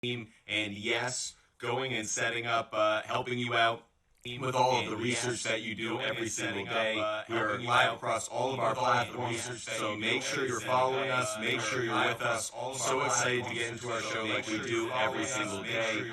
team, and yes, going and setting up, helping you out with all of the research that you do every single day. We are live across all of our platforms, so make sure you're following us, make sure you're with us. So excited to get into our show like we do every single day.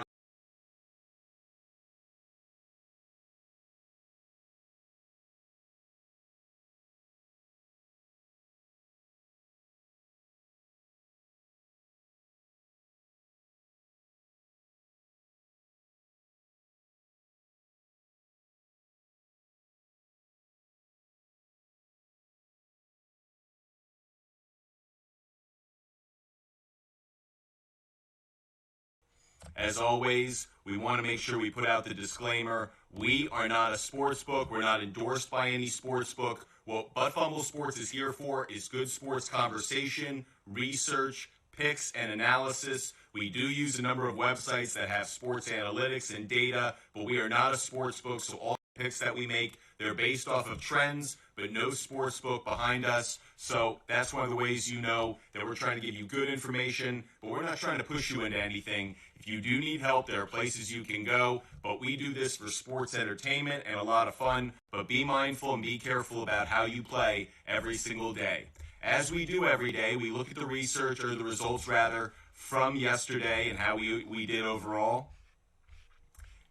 As always, we want to make sure we put out the disclaimer. We are not a sports book. We're not endorsed by any sports book. What But Fumble Sports is here for is good sports conversation, research, picks, and analysis. We do use a number of websites that have sports analytics and data, but we are not a sports book, so all picks that we make, they're based off of trends, but no sports book behind us. So that's one of the ways you know that we're trying to give you good information, but we're not trying to push you into anything. If you do need help, there are places you can go, but we do this for sports entertainment and a lot of fun. But be mindful and be careful about how you play every single day. As we do every day, we look at the research, or the results rather, from yesterday and how we did overall.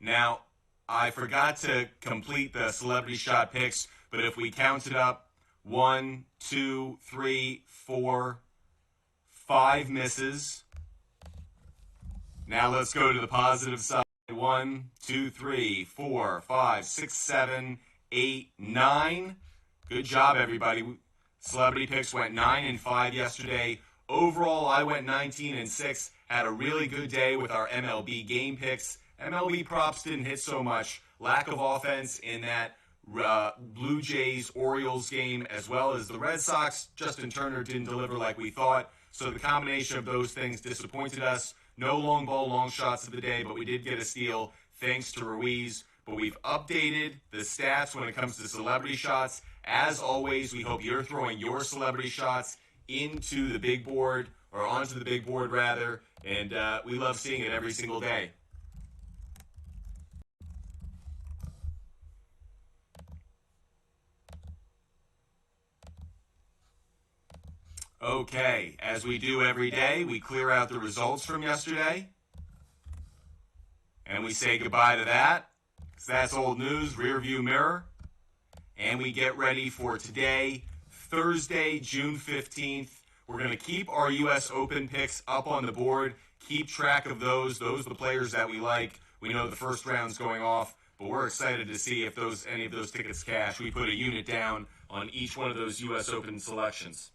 Now, I forgot to complete the celebrity shot picks, but if we count it up, 1, 2, 3, 4, 5 misses. Now let's go to the positive side. 1, 2, 3, 4, 5, 6, 7, 8, 9. Good job, everybody. Celebrity picks went 9 and 5 yesterday. Overall, I went 19 and 6. Had a really good day with our MLB game picks. MLB props didn't hit so much. Lack of offense in that Blue Jays Orioles game, as well as the Red Sox. Justin Turner didn't deliver like we thought. So the combination of those things disappointed us. No long ball, long shots of the day, but we did get a steal thanks to Ruiz. But we've updated the stats when it comes to celebrity shots. As always, we hope you're throwing your celebrity shots into the big board, or onto the big board rather, and we love seeing it every single day. Okay, as we do every day, we clear out the results from yesterday, and we say goodbye to that, because that's old news, rear view mirror, and we get ready for today, Thursday, June 15th. We're going to keep our U.S. Open picks up on the board, keep track of those. Those are the players that we like. We know the first round's going off, but we're excited to see if any of those tickets cash. We put a unit down on each one of those U.S. Open selections.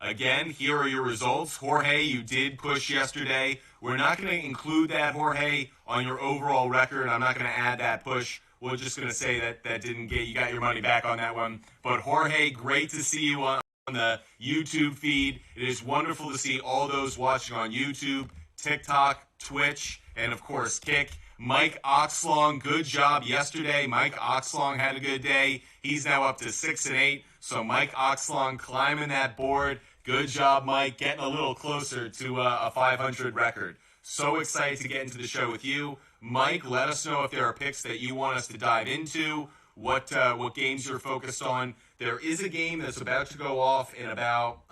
Again, here are your results. Jorge, you did push yesterday. We're not going to include that, Jorge, on your overall record. I'm not going to add that push. We're just going to say that didn't get, you got your money back on that one. But Jorge, great to see you on the YouTube feed. It is wonderful to see all those watching on YouTube, TikTok, Twitch, and of course Kick. Mike Oxlong, good job yesterday. Mike Oxlong had a good day. He's now up to 6 and 8. So Mike Oxlong climbing that board. Good job, Mike, getting a little closer to a 500 record. So excited to get into the show with you. Mike, let us know if there are picks that you want us to dive into, what games you're focused on. There is a game that's about to go off in about,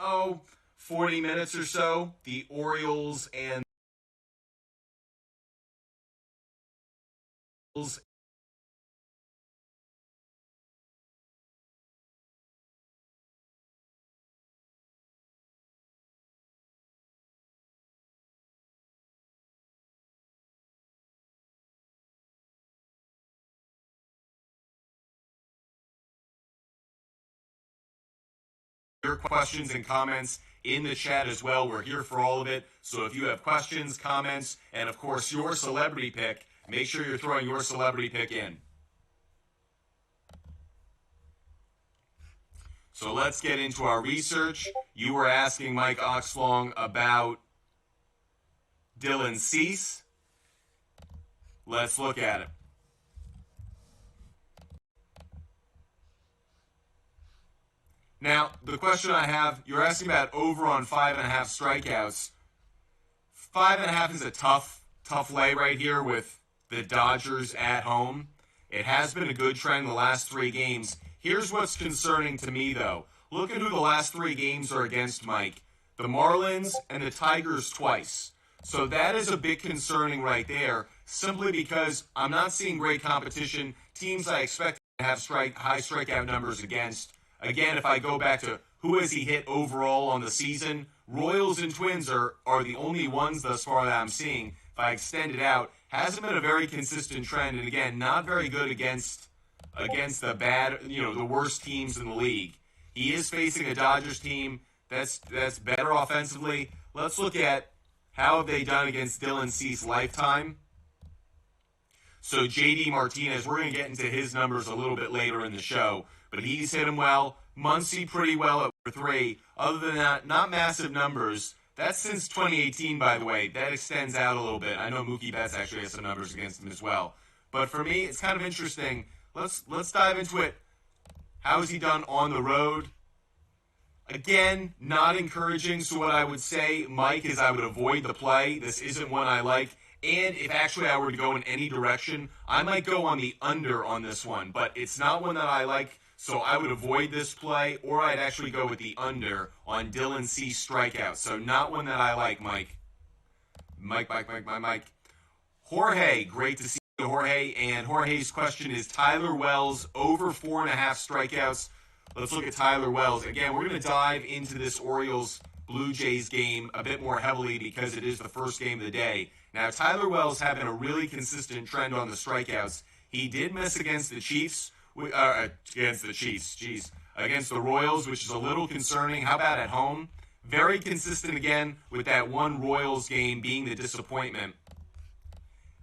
40 minutes or so. The Orioles and your questions and comments in the chat as well. We're here for all of it. So if you have questions, comments, and of course your celebrity pick, make sure you're throwing your celebrity pick in. So let's get into our research. You were asking Mike Oxlong about Dylan Cease. Let's look at it. Now, the question I have, you're asking about over on 5.5 strikeouts. 5.5 is a tough lay right here with the Dodgers at home. It has been a good trend the last 3 games. Here's what's concerning to me, though. Look at who the last 3 games are against, Mike. The Marlins and the Tigers twice. So that is a bit concerning right there, simply because I'm not seeing great competition. Teams I expect to have high strikeout numbers against. Again, if I go back to who has he hit overall on the season, Royals and Twins are the only ones thus far that I'm seeing. If I extend it out, hasn't been a very consistent trend, and again, not very good against the bad, the worst teams in the league. He is facing a Dodgers team that's better offensively. Let's look at how have they done against Dylan Cease lifetime. So J.D. Martinez, we're going to get into his numbers a little bit later in the show, but he's hit him well. Muncy pretty well at 3. Other than that, not massive numbers. That's since 2018, by the way. That extends out a little bit. I know Mookie Betts actually has some numbers against him as well. But for me, it's kind of interesting. Let's dive into it. How has he done on the road? Again, not encouraging. So what I would say, Mike, is I would avoid the play. This isn't one I like. And if actually I were to go in any direction, I might go on the under on this one. But it's not one that I like. So I would avoid this play, or I'd actually go with the under on Dylan Cease strikeouts. So not one that I like, Mike. Mike. Jorge, great to see you, Jorge. And Jorge's question is Tyler Wells over 4.5 strikeouts. Let's look at Tyler Wells. Again, we're going to dive into this Orioles-Blue Jays game a bit more heavily because it is the first game of the day. Now, Tyler Wells having a really consistent trend on the strikeouts. He did miss against the Chiefs. Against the Royals, which is a little concerning. How about at home? Very consistent again with that one Royals game being the disappointment.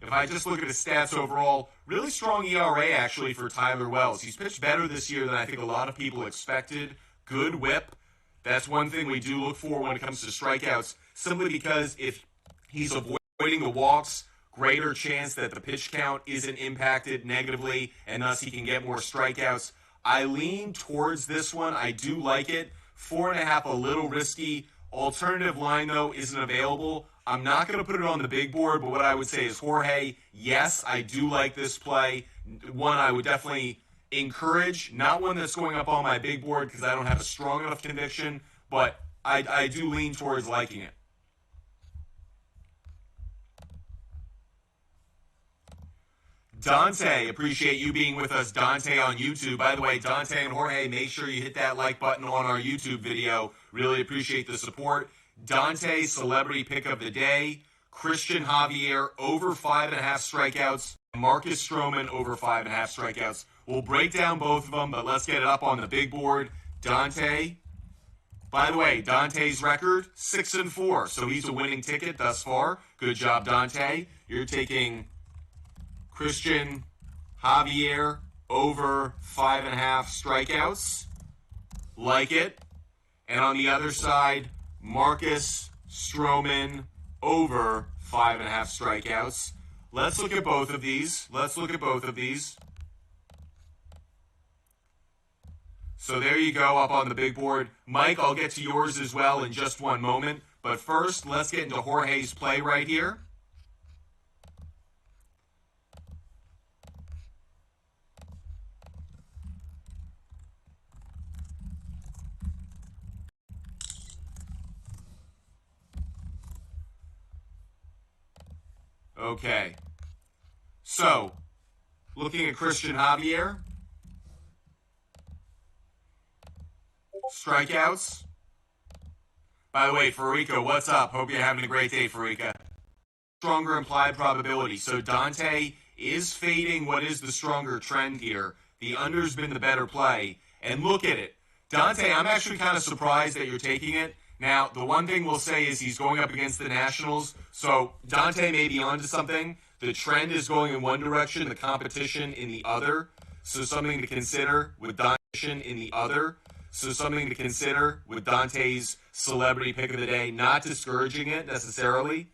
If I just look at his stats overall, really strong ERA actually for Tyler Wells. He's pitched better this year than I think a lot of people expected. Good whip. That's one thing we do look for when it comes to strikeouts, simply because if he's avoiding the walks, greater chance that the pitch count isn't impacted negatively, and thus he can get more strikeouts. I lean towards this one. I do like it. 4.5, a little risky. Alternative line, though, isn't available. I'm not going to put it on the big board, but what I would say is, Jorge, yes, I do like this play. One I would definitely encourage. Not one that's going up on my big board because I don't have a strong enough conviction, but I do lean towards liking it. Dante, appreciate you being with us, Dante, on YouTube. By the way, Dante and Jorge, make sure you hit that like button on our YouTube video. Really appreciate the support. Dante, celebrity pick of the day. Christian Javier, over 5.5 strikeouts. Marcus Stroman, over 5.5 strikeouts. We'll break down both of them, but let's get it up on the big board. Dante, by the way, Dante's record, 6-4, so he's a winning ticket thus far. Good job, Dante. You're taking Christian Javier over 5.5 strikeouts. Like it. And on the other side, Marcus Stroman over 5.5 strikeouts. Let's look at both of these. So there you go, up on the big board. Mike, I'll get to yours as well in just one moment. But first, let's get into Jorge's play right here. Okay. So, looking at Christian Javier. Strikeouts. By the way, Farika, what's up? Hope you're having a great day, Farika. Stronger implied probability. So Dante is fading what is the stronger trend here. The under's been the better play. And look at it. Dante, I'm actually kind of surprised that you're taking it. Now, the one thing we'll say is he's going up against the Nationals. So Dante may be onto something. The trend is going in one direction, the competition in the other. So something to consider with Dante's celebrity pick of the day. Not discouraging it necessarily.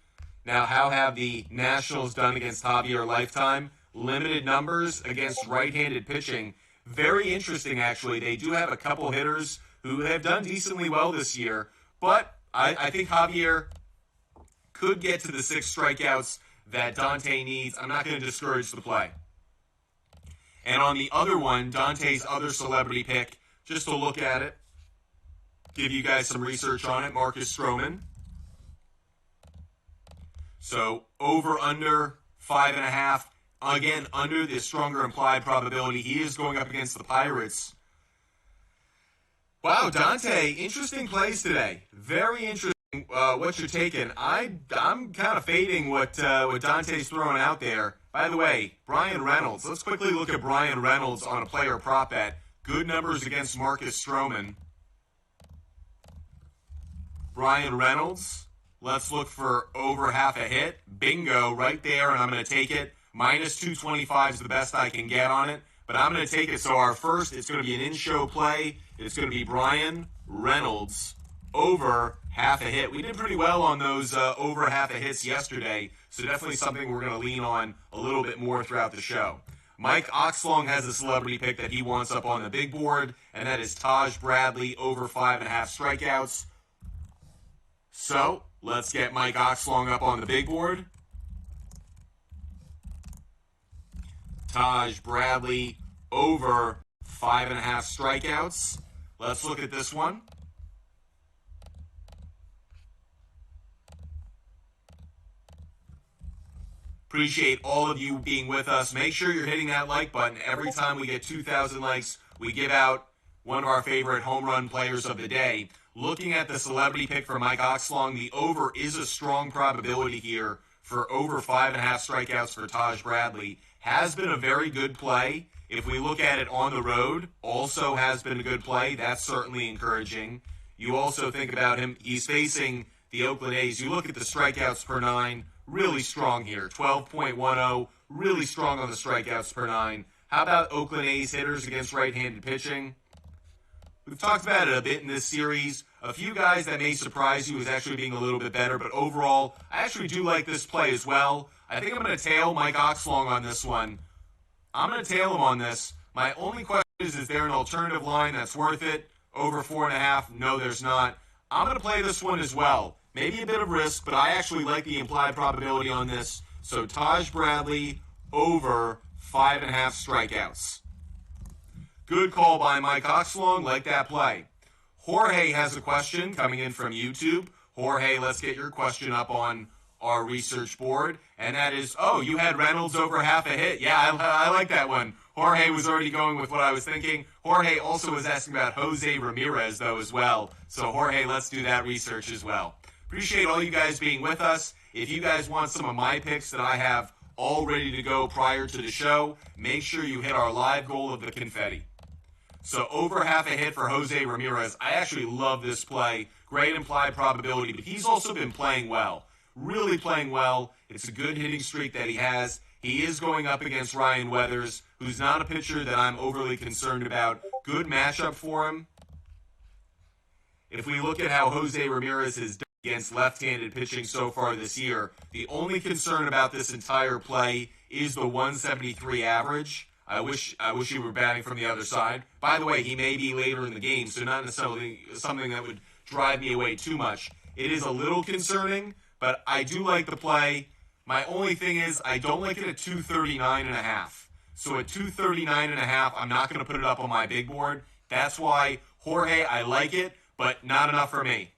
Now, how have the Nationals done against Javier lifetime? Limited numbers against right-handed pitching. Very interesting, actually. They do have a couple hitters who have done decently well this year. But I think Javier could get to the 6 strikeouts that Dante needs. I'm not going to discourage the play. And on the other one, Dante's other celebrity pick, just to look at it, give you guys some research on it, Marcus Stroman. So over, under 5.5. Again, under the stronger implied probability. He is going up against the Pirates. Wow, Dante, interesting plays today. Very interesting what you're taking. I'm kind of fading what Dante's throwing out there. By the way, Brian Reynolds. Let's quickly look at Brian Reynolds on a player prop bet. Good numbers against Marcus Stroman. Brian Reynolds. Let's look for over half a hit. Bingo, right there, and I'm going to take it. Minus 225 is the best I can get on it, but I'm going to take it. So our first, it's going to be an in-show play. It's going to be Brian Reynolds over half a hit. We did pretty well on those over half a hits yesterday, so definitely something we're going to lean on a little bit more throughout the show. Mike Oxlong has a celebrity pick that he wants up on the big board, and that is Taj Bradley over 5.5 strikeouts. So let's get Mike Oxlong up on the big board. Taj Bradley over 5.5 strikeouts. Let's look at this one. Appreciate all of you being with us. Make sure you're hitting that like button. Every time we get 2,000 likes, we give out one of our favorite home run players of the day. Looking at the celebrity pick for Mike Oxlong, the over is a strong probability here for over 5.5 strikeouts for Taj Bradley. Has been a very good play. If we look at it on the road, also has been a good play. That's certainly encouraging. You also think about him. He's facing the Oakland A's. You look at the strikeouts per 9, really strong here. 12.10, really strong on the strikeouts per 9. How about Oakland A's hitters against right-handed pitching? We've talked about it a bit in this series. A few guys that may surprise you is actually being a little bit better, but overall, I actually do like this play as well. I think I'm going to tail Mike Oxlong on this one. I'm going to tail him on this. My only question is there an alternative line that's worth it? Over 4.5? No, there's not. I'm going to play this one as well. Maybe a bit of risk, but I actually like the implied probability on this. So Taj Bradley over 5.5 strikeouts. Good call by Mike Oxlong. Like that play. Jorge has a question coming in from YouTube. Jorge, let's get your question up on our research board. And that is, oh, you had Reynolds over half a hit. Yeah, I like that one. Jorge was already going with what I was thinking. Jorge also was asking about Jose Ramirez, though, as well. So, Jorge, let's do that research as well. Appreciate all you guys being with us. If you guys want some of my picks that I have all ready to go prior to the show, make sure you hit our live goal of the confetti. So over half a hit for Jose Ramirez. I actually love this play. Great implied probability, but he's also been playing well. Really playing well. It's a good hitting streak that he has. He is going up against Ryan Weathers, who's not a pitcher that I'm overly concerned about. Good matchup for him. If we look at how Jose Ramirez has done against left-handed pitching so far this year, the only concern about this entire play is the 173 average. I wish he were batting from the other side. By the way, he may be later in the game, so not necessarily something that would drive me away too much. It is a little concerning, but I do like the play. My only thing is I don't like it at 239.5. So at 239.5, I'm not going to put it up on my big board. That's why, Jorge, I like it, but not enough for me.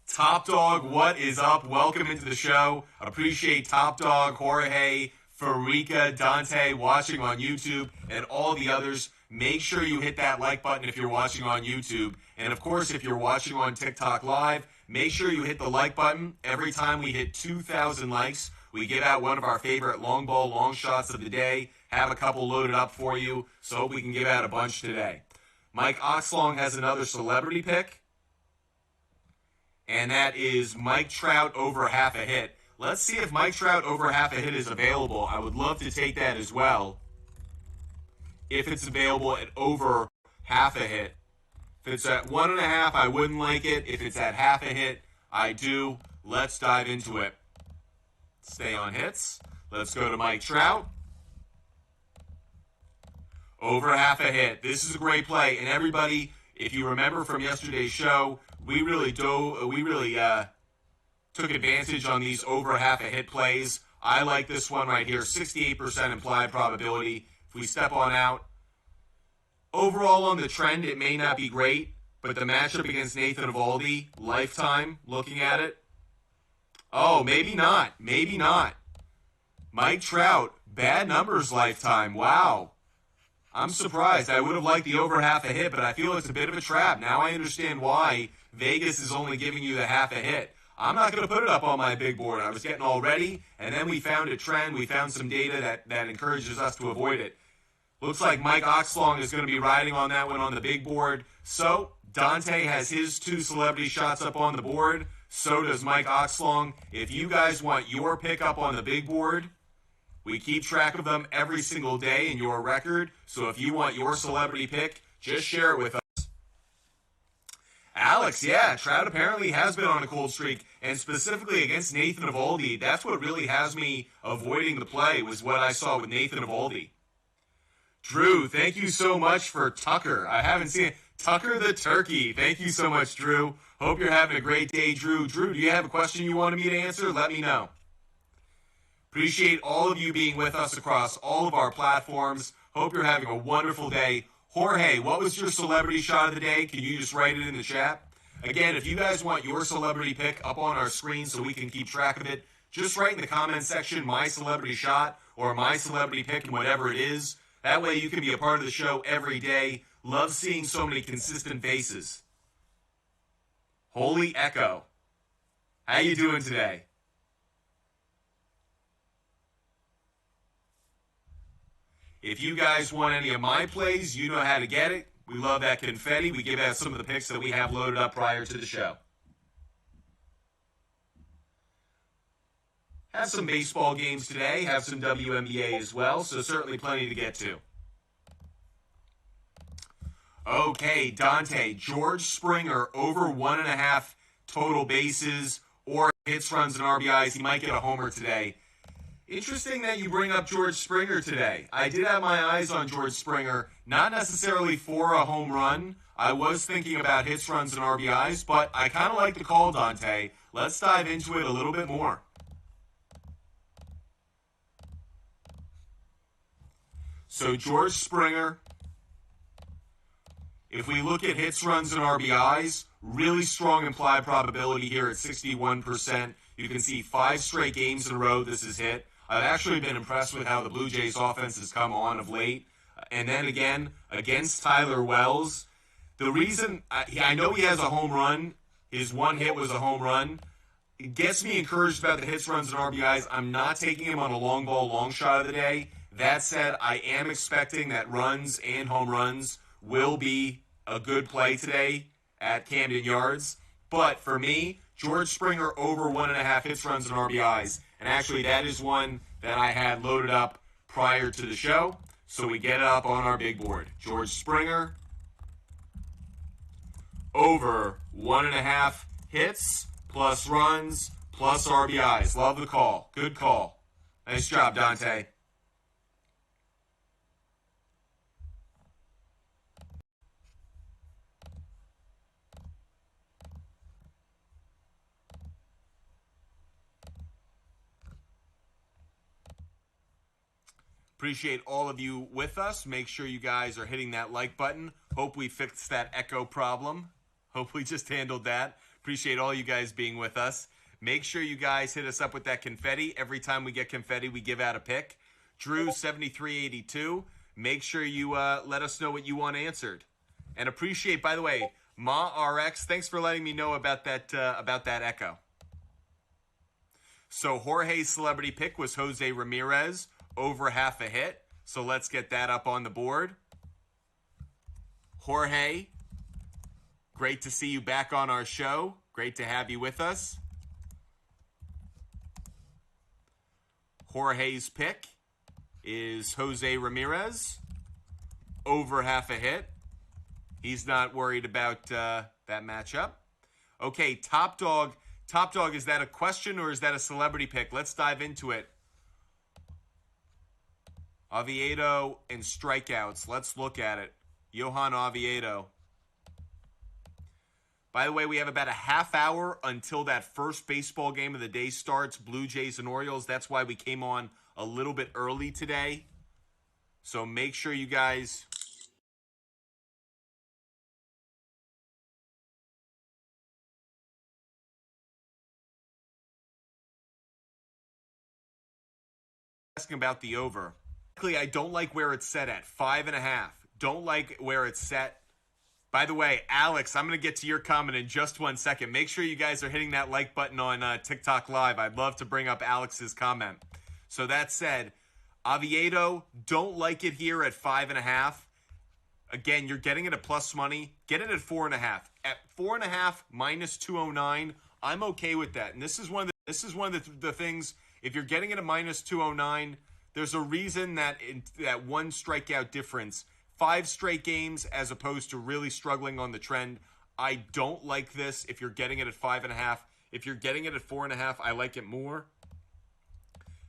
Top Dog, what is up? Welcome into the show. Appreciate Top Dog, Jorge, Farika, Dante watching on YouTube, and all the others. Make sure you hit that like button if you're watching on YouTube. And of course, if you're watching on TikTok Live, make sure you hit the like button. Every time we hit 2,000 likes, we give out one of our favorite long ball long shots of the day. Have a couple loaded up for you, so hope we can give out a bunch today. Mike Oxlong has another celebrity pick, and that is Mike Trout over half a hit. Let's see if Mike Trout over half a hit is available. I would love to take that as well, if it's available at over half a hit. If it's at 1.5, I wouldn't like it. If it's at half a hit, I do. Let's dive into it. Stay on hits. Let's go to Mike Trout. Over half a hit. This is a great play. And everybody, if you remember from yesterday's show, we really took advantage on these over half a hit plays. I like this one right here, 68% implied probability. If we step on out, overall on the trend, it may not be great, but the matchup against Nathan Eovaldi, lifetime, looking at it. Oh, maybe not. Maybe not. Mike Trout, bad numbers lifetime. Wow. I'm surprised. I would have liked the over half a hit, but I feel it's a bit of a trap. Now I understand why Vegas is only giving you the half a hit. I'm not going to put it up on my big board. I was getting all ready, and then we found a trend. We found some data that encourages us to avoid it. Looks like Mike Oxlong is going to be riding on that one on the big board. So Dante has his 2 celebrity shots up on the board. So does Mike Oxlong. If you guys want your pick up on the big board, we keep track of them every single day in your record. So if you want your celebrity pick, just share it with us. Alex, yeah, Trout apparently has been on a cold streak, and specifically against Nathan Eovaldi. That's what really has me avoiding the play, was what I saw with Nathan Eovaldi. Drew, thank you so much for Tucker. I haven't seen it. Tucker the Turkey. Thank you so much, Drew. Hope you're having a great day, Drew. Drew, do you have a question you wanted me to answer? Let me know. Appreciate all of you being with us across all of our platforms. Hope you're having a wonderful day. Jorge, what was your celebrity shot of the day? Can you just write it in the chat? Again, if you guys want your celebrity pick up on our screen so we can keep track of it, just write in the comment section my celebrity shot or my celebrity pick and whatever it is. That way you can be a part of the show every day. Love seeing so many consistent faces. Holy Echo. How you doing today? If you guys want any of my plays, you know how to get it. We love that confetti. We give out some of the picks that we have loaded up prior to the show. Have some baseball games today. Have some WNBA as well, so certainly plenty to get to. Okay, Dante, George Springer over 1.5 total bases or hits, runs, and RBIs. He might get a homer today. Interesting that you bring up George Springer today. I did have my eyes on George Springer, not necessarily for a home run. I was thinking about hits, runs, and RBIs, but I kind of like the call, Dante. Let's dive into it a little bit more. So George Springer, if we look at hits, runs, and RBIs, really strong implied probability here at 61%. You can see 5 straight games in a row this is hit. I've actually been impressed with how the Blue Jays offense has come on of late. And then again, against Tyler Wells, the reason, I know he has a home run, his one hit was a home run. It gets me encouraged about the hits, runs, and RBIs. I'm not taking him on a long ball, long shot of the day. That said, I am expecting that runs and home runs will be a good play today at Camden Yards. But for me, George Springer over 1.5 hits, runs, and RBIs. And actually, that is one that I had loaded up prior to the show. So we get it up on our big board. George Springer over 1.5 hits, plus runs, plus RBIs. Love the call. Good call. Nice job, Dante. Appreciate all of you with us. Make sure you guys are hitting that like button. Hope we fixed that echo problem. Hope we just handled that. Appreciate all you guys being with us. Make sure you guys hit us up with that confetti. Every time we get confetti, we give out a pick. Drew 7382. Make sure you let us know what you want answered. And appreciate, by the way, Ma RX. Thanks for letting me know about that echo. So Jorge's celebrity pick was Jose Ramirez, over half a hit. So let's get that up on the board. Jorge, great to see you back on our show. Great to have you with us. Jorge's pick is Jose Ramirez, over half a hit. He's not worried about that matchup. Okay, Top Dog. Top Dog, is that a question or is that a celebrity pick? Let's dive into it. Oviedo and strikeouts. Let's look at it. Johan Oviedo. By the way, we have about a half hour until that first baseball game of the day starts, Blue Jays and Orioles. That's why we came on a little bit early today. So make sure you guys asking about the over. I don't like where it's set at 5.5. Don't like where it's set. By the way, Alex, I'm going to get to your comment in just 1 second. Make sure you guys are hitting that like button on TikTok Live. I'd love to bring up Alex's comment. So that said, Oviedo, don't like it here at 5.5. Again, you're getting it at plus money. Get it at 4.5. At 4.5 minus 209, I'm okay with that. And this is one of the things. If you're getting it at minus 209, there's a reason that that one strikeout difference. 5 straight games as opposed to really struggling on the trend. I don't like this if you're getting it at 5.5. If you're getting it at 4.5, I like it more.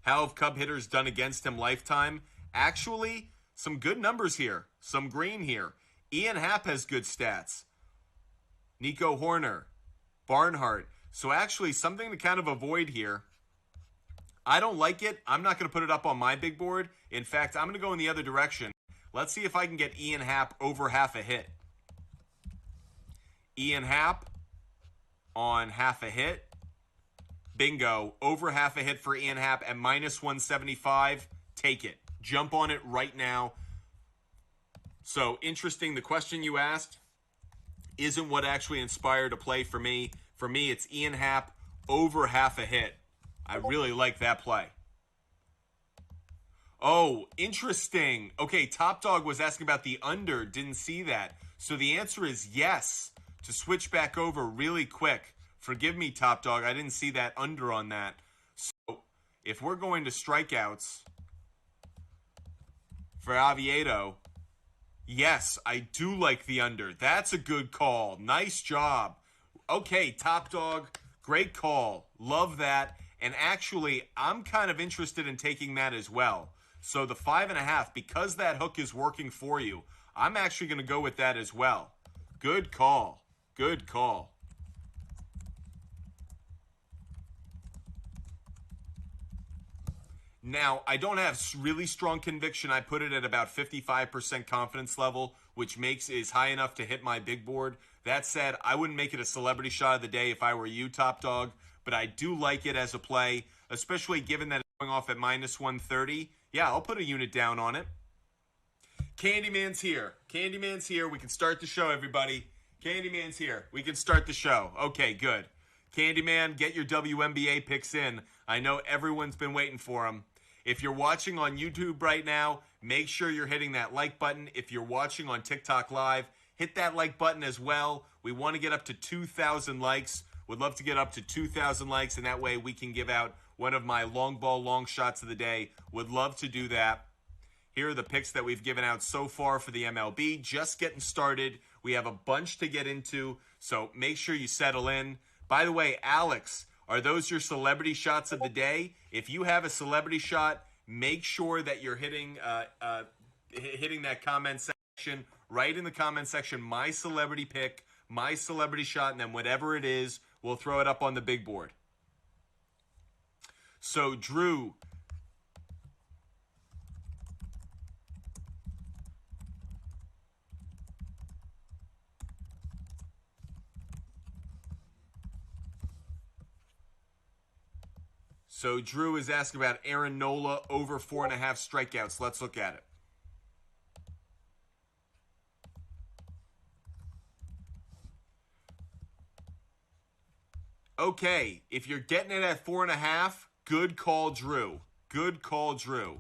How have Cub hitters done against him lifetime? Actually, some good numbers here. Some green here. Ian Happ has good stats. Nico Horner. Barnhart. So actually, something to kind of avoid here. I don't like it. I'm not going to put it up on my big board. In fact, I'm going to go in the other direction. Let's see if I can get Ian Happ over half a hit. Ian Happ on half a hit. Bingo. Over half a hit for Ian Happ at minus 175. Take it. Jump on it right now. So, interesting. The question you asked isn't what actually inspired a play for me. For me, it's Ian Happ over half a hit. I really like that play. Oh, interesting. Okay, Top Dog was asking about the under. Didn't see that. So the answer is yes. To switch back over really quick. Forgive me, Top Dog. I didn't see that under on that. So if we're going to strikeouts for Oviedo, yes, I do like the under. That's a good call. Nice job. Okay, Top Dog, great call. Love that. And actually, I'm kind of interested in taking that as well. So the 5.5, because that hook is working for you, I'm actually going to go with that as well. Good call. Good call. Now, I don't have really strong conviction. I put it at about 55% confidence level, which is high enough to hit my big board. That said, I wouldn't make it a celebrity shot of the day if I were you, Top Dog, but I do like it as a play, especially given that it's going off at minus 130. Yeah, I'll put a unit down on it. Candyman's here. Candyman's here. We can start the show, everybody. Candyman's here. We can start the show. Okay, good. Candyman, get your WNBA picks in. I know everyone's been waiting for them. If you're watching on YouTube right now, make sure you're hitting that like button. If you're watching on TikTok Live, hit that like button as well. We want to get up to 2,000 likes. Would love to get up to 2,000 likes, and that way we can give out one of my long ball long shots of the day. Would love to do that. Here are the picks that we've given out so far for the MLB. Just getting started. We have a bunch to get into, so make sure you settle in. By the way, Alex, are those your celebrity shots of the day? If you have a celebrity shot, make sure that you're hitting that comment section. Write in the comment section, my celebrity pick, my celebrity shot, and then whatever it is, we'll throw it up on the big board. So, Drew. So, Drew is asking about Aaron Nola over 4.5 strikeouts. Let's look at it. Okay, if you're getting it at 4.5, good call, Drew. Good call, Drew.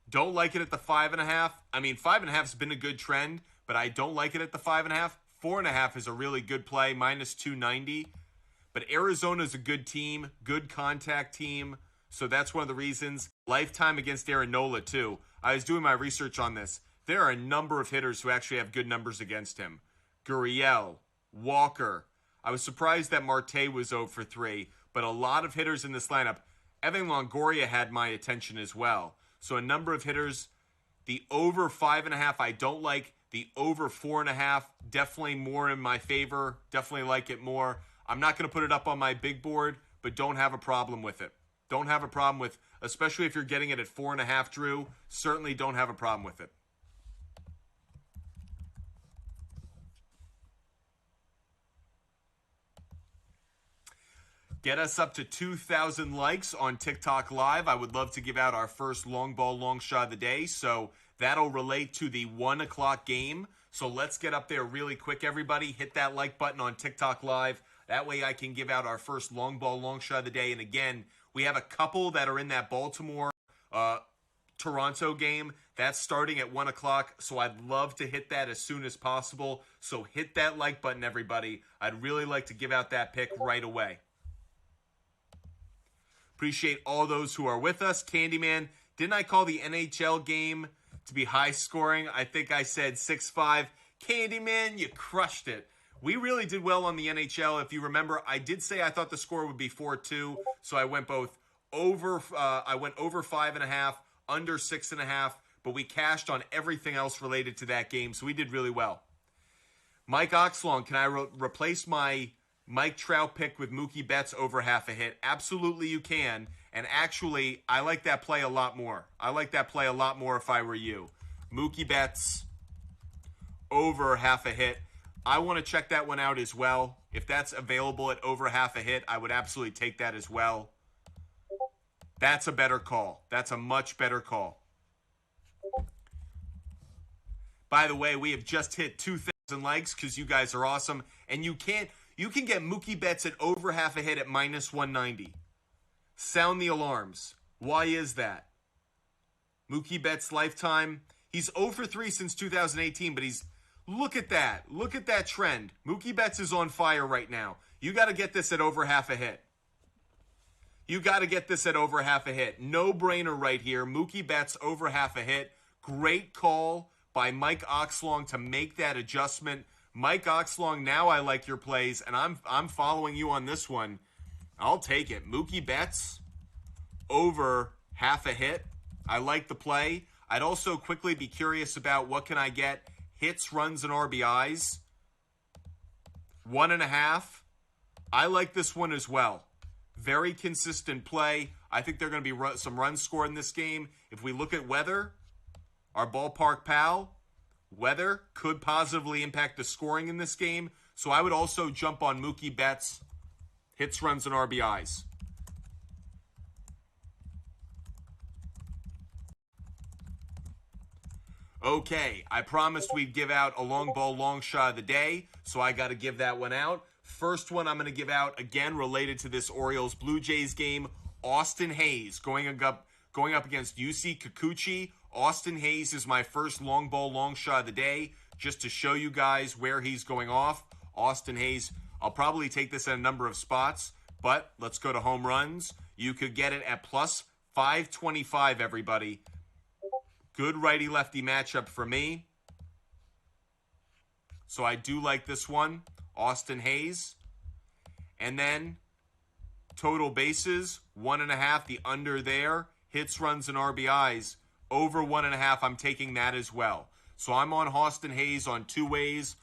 Don't like it at the 5.5. I mean, 5.5 has been a good trend, but I don't like it at the 5.5. 4.5 is a really good play, minus 290. But Arizona's a good team, good contact team, so that's one of the reasons. Lifetime against Aaron Nola, too. I was doing my research on this. There are a number of hitters who actually have good numbers against him. Gurriel, Walker. I was surprised that Marte was 0 for 3, but a lot of hitters in this lineup. Evan Longoria had my attention as well. So a number of hitters. The over 5.5, I don't like. The over 4.5, definitely more in my favor. Definitely like it more. I'm not going to put it up on my big board, but don't have a problem with it. Don't have a problem with, especially if you're getting it at 4.5, Drew. Certainly don't have a problem with it. Get us up to 2,000 likes on TikTok Live. I would love to give out our first long ball, long shot of the day. So that'll relate to the 1 o'clock game. So let's get up there really quick, everybody. Hit that like button on TikTok Live. That way I can give out our first long ball, long shot of the day. And again, we have a couple that are in that Baltimore Toronto game. That's starting at 1 o'clock. So I'd love to hit that as soon as possible. So hit that like button, everybody. I'd really like to give out that pick right away. Appreciate all those who are with us. Candyman, didn't I call the NHL game to be high scoring? I think I said 6-5. Candyman, you crushed it. We really did well on the NHL. If you remember, I did say I thought the score would be 4-2, so I went both over. I went over 5.5, under 6.5, but we cashed on everything else related to that game, so we did really well. Mike Oxlong, can I replace my Mike Trout pick with Mookie Betts over half a hit? Absolutely you can. And actually, I like that play a lot more. I like that play a lot more if I were you. Mookie Betts over half a hit. I want to check that one out as well. If that's available at over half a hit, I would absolutely take that as well. That's a better call. That's a much better call. By the way, we have just hit 2,000 likes because you guys are awesome. And you can get Mookie Betts at over half a hit at minus 190. Sound the alarms. Why is that? Mookie Betts lifetime. He's 0 for 3 since 2018, but look at that. Look at that trend. Mookie Betts is on fire right now. You got to get this at over half a hit. You got to get this at over half a hit. No brainer right here. Mookie Betts over half a hit. Great call by Mike Oxlong to make that adjustment. Mike Oxlong, now I like your plays, and I'm following you on this one. I'll take it. Mookie Betts over half a hit. I like the play. I'd also quickly be curious about what can I get. Hits, runs, and RBIs. 1.5. I like this one as well. Very consistent play. I think there are going to be some runs scored in this game. If we look at weather, our ballpark pal, weather could positively impact the scoring in this game. So I would also jump on Mookie Betts, hits, runs, and RBIs. Okay, I promised we'd give out a long ball, long shot of the day, so I got to give that one out. First one I'm going to give out, again, related to this Orioles-Blue Jays game, Austin Hayes going up against Yusei Kikuchi. Austin Hayes is my first long ball, long shot of the day, just to show you guys where he's going off. Austin Hayes, I'll probably take this at a number of spots, but let's go to home runs. You could get it at plus 525, everybody. Good righty-lefty matchup for me. So I do like this one, Austin Hayes. And then total bases, 1.5, the under there. Hits, runs, and RBIs, over 1.5. I'm taking that as well. So I'm on Austin Hayes on two ways.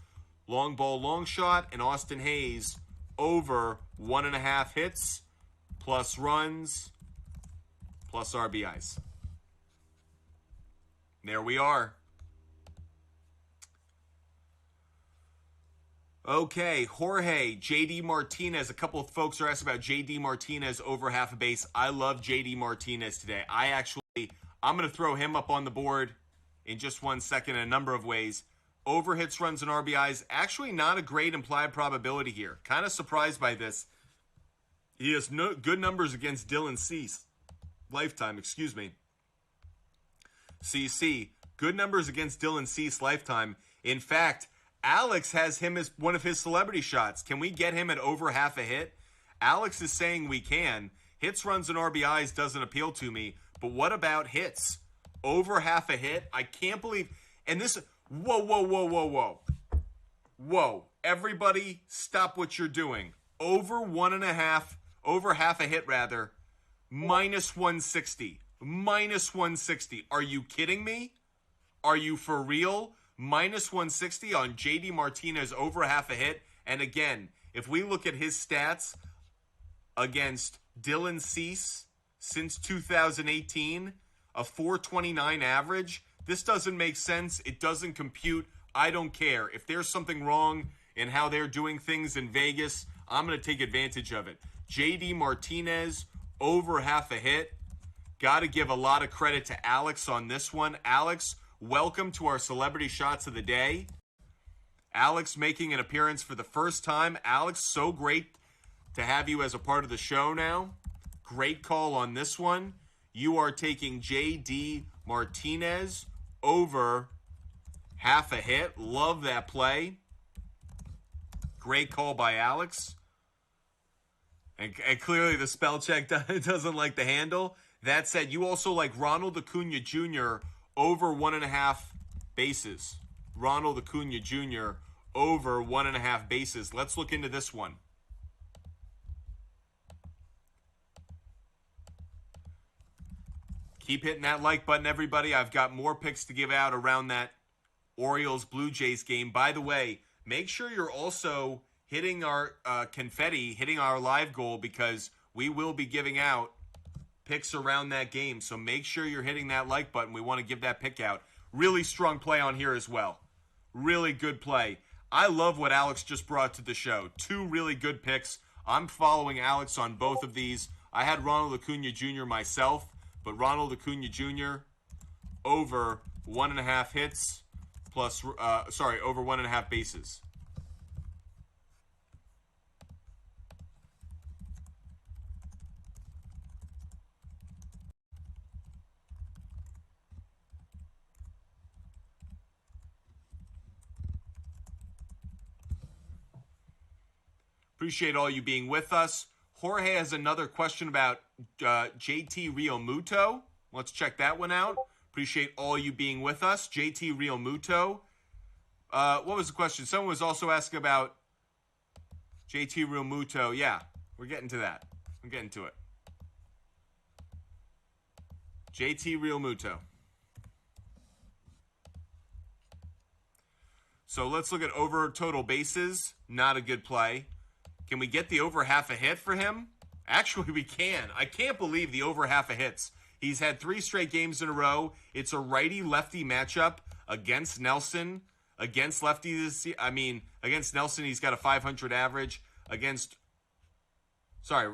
Long ball, long shot, and Austin Hayes over 1.5 hits, plus runs, plus RBIs. There we are. Okay, Jorge, J.D. Martinez. A couple of folks are asking about J.D. Martinez over half a base. I love J.D. Martinez today. I'm going to throw him up on the board in just 1 second in a number of ways. Over hits, runs, and RBIs. Actually not a great implied probability here. Kind of surprised by this. He has good numbers against Dylan Cease. Lifetime, excuse me. CC, good numbers against Dylan Cease lifetime. In fact, Alex has him as one of his celebrity shots. Can we get him at over half a hit? Alex is saying we can. Hits, runs, and RBIs doesn't appeal to me. But what about hits? Over half a hit? I can't believe. And this. Whoa, whoa, whoa, whoa, whoa. Whoa. Everybody stop what you're doing. Over 1.5. Over half a hit, rather. Minus 160. Minus 160. Are you kidding me? Are you for real? Minus 160 on JD Martinez over half a hit. And again, if we look at his stats against Dylan Cease since 2018, a 429 average, this doesn't make sense. It doesn't compute. I don't care. If there's something wrong in how they're doing things in Vegas, I'm going to take advantage of it. JD Martinez over half a hit. Got to give a lot of credit to Alex on this one. Alex, welcome to our Celebrity Shots of the Day. Alex making an appearance for the first time. Alex, so great to have you as a part of the show now. Great call on this one. You are taking JD Martinez over half a hit. Love that play. Great call by Alex. And clearly the spell check doesn't like the handle. That said, you also like Ronald Acuna Jr. over 1.5 bases. Ronald Acuna Jr. over 1.5 bases. Let's look into this one. Keep hitting that like button, everybody. I've got more picks to give out around that Orioles-Blue Jays game. By the way, make sure you're also hitting our confetti, hitting our live goal, because we will be giving out picks around that game. So make sure you're hitting that like button. We want to give that pick out. Really strong play on here as well. Really good play. I love what Alex just brought to the show. 2 really good picks. I'm following Alex on both of these. I had Ronald Acuna Jr. myself, but Ronald Acuna Jr. over 1.5 hits plus, over 1.5 bases. Appreciate all you being with us. Jorge has another question about JT Realmuto. Let's check that one out. Appreciate all you being with us. JT Realmuto. What was the question? Someone was also asking about JT Realmuto. Yeah, we're getting to that. I'm getting to it. JT Realmuto. So let's look at over total bases. Not a good play. Can we get the over half a hit for him? Actually, we can. I can't believe the over half a hits. He's had 3 straight games in a row. It's a righty-lefty matchup against Nelson. Against lefty, against Nelson, he's got a 500 average.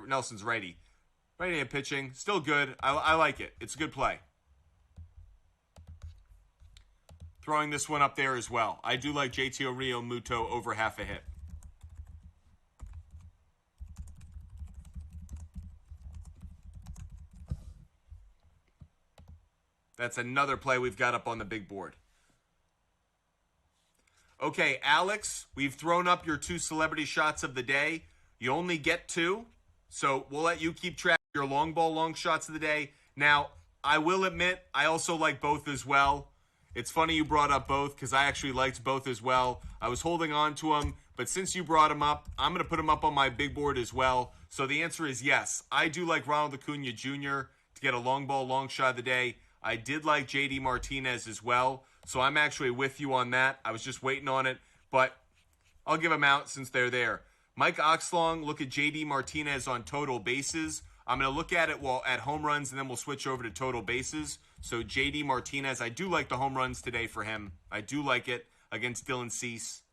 Nelson's righty. Right-hand pitching, still good. I like it. It's a good play. Throwing this one up there as well. I do like JT Realmuto over half a hit. That's another play we've got up on the big board. Okay, Alex, we've thrown up your 2 celebrity shots of the day. You only get 2, so we'll let you keep track of your long ball long shots of the day. Now, I will admit, I also like both as well. It's funny you brought up both, because I actually liked both as well. I was holding on to them, but since you brought them up, I'm going to put them up on my big board as well. So the answer is yes. I do like Ronald Acuna Jr. to get a long ball long shot of the day. I did like JD Martinez as well, so I'm actually with you on that. I was just waiting on it, but I'll give them out since they're there. Mike Oxlong, look at JD Martinez on total bases. I'm going to look at it at home runs, and then we'll switch over to total bases. So JD Martinez, I do like the home runs today for him. I do like it against Dylan Cease.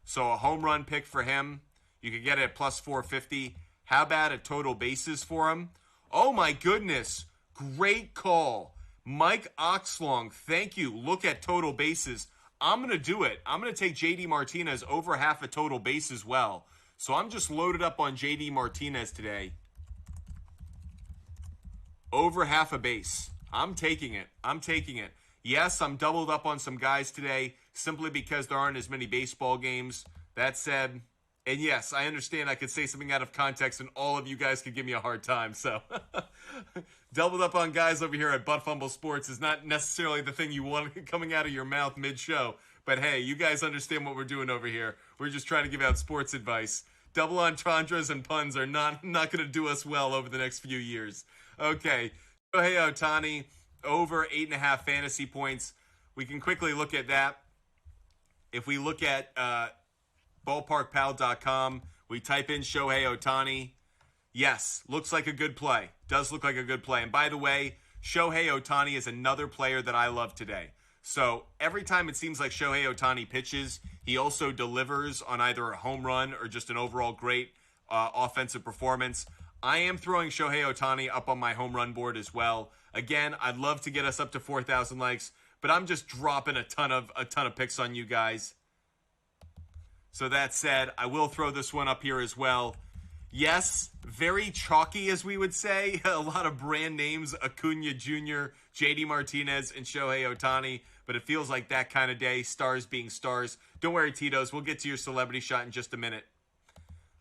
So a home run pick for him. You could get it at plus 450. How about a total bases for him? Oh my goodness. Great call. Mike Oxlong, thank you. Look at total bases. I'm going to do it. I'm going to take JD Martinez over half a total base as well. So I'm just loaded up on JD Martinez today. Over half a base. I'm taking it. I'm taking it. Yes, I'm doubled up on some guys today simply because there aren't as many baseball games. That said, and yes, I understand I could say something out of context and all of you guys could give me a hard time. So doubled up on guys over here at Butt Fumble Sports is not necessarily the thing you want coming out of your mouth mid-show. But hey, you guys understand what we're doing over here. We're just trying to give out sports advice. Double entendres and puns are not going to do us well over the next few years. Okay, Shohei Ohtani over 8.5 fantasy points. we can quickly look at that. If we look at ballparkpal.com, we type in Shohei Ohtani. Yes, looks like a good play. Does look like a good play. And by the way, Shohei Ohtani is another player that I love today. So every time it seems like Shohei Ohtani pitches, he also delivers on either a home run or just an overall great offensive performance. I am throwing Shohei Ohtani up on my home run board as well. Again, I'd love to get us up to 4,000 likes, but I'm just dropping a ton of picks on you guys. So that said, I will throw this one up here as well. Yes, very chalky, as we would say. A lot of brand names, Acuna Jr., JD Martinez, and Shohei Ohtani. But it feels like that kind of day, stars being stars. Don't worry, Tito's. We'll get to your celebrity shot in just a minute.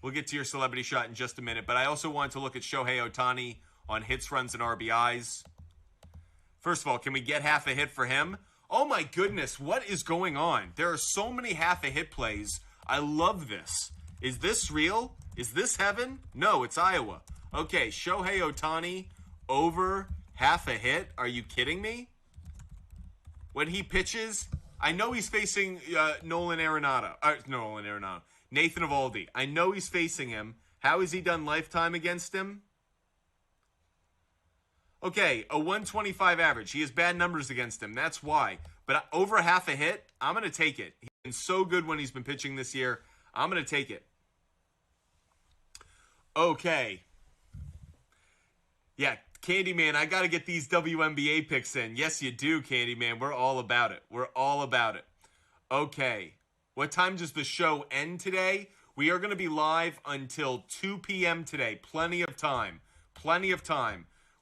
But I also want to look at Shohei Ohtani on hits, runs, and RBIs. First of all, can we get half a hit for him? Oh my goodness, what is going on? There are so many half a hit plays. I love this. Is this real? Is this heaven? No, it's Iowa. Okay, Shohei Ohtani over half a hit. Are you kidding me? When he pitches, I know he's facing Nathan Eovaldi. I know he's facing him. How has he done lifetime against him? Okay, a 125 average. He has bad numbers against him. That's why. But over half a hit, I'm going to take it. He's been so good when he's been pitching this year. I'm going to take it. Okay. Yeah, Candyman, I got to get these WNBA picks in. Yes, you do, Candyman. We're all about it. Okay. What time does the show end today? We are going to be live until 2 p.m. today. Plenty of time.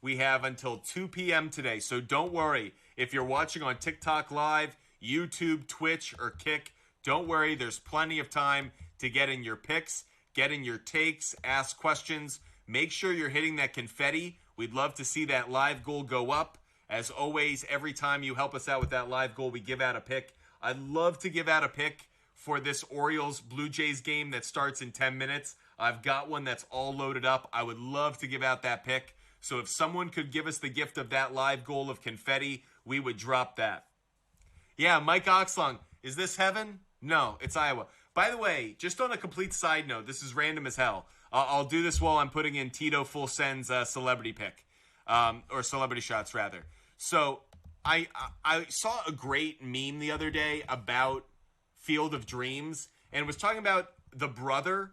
We have until 2 p.m. today, so don't worry. If you're watching on TikTok Live, YouTube, Twitch, or Kick, don't worry. There's plenty of time to get in your picks, get in your takes, ask questions. Make sure you're hitting that confetti. We'd love to see that live goal go up. As always, every time you help us out with that live goal, we give out a pick. I'd love to give out a pick for this Orioles-Blue Jays game that starts in 10 minutes. I've got one that's all loaded up. I would love to give out that pick. So if someone could give us the gift of that live goal of confetti, we would drop that. Yeah, Mike Oxlong, is this heaven? No, it's Iowa. By the way, just on a complete side note, this is random as hell. I'll do this while I'm putting in Tito Full Send's celebrity pick, or celebrity shots rather. So I saw a great meme the other day about Field of Dreams, and it was talking about the brother,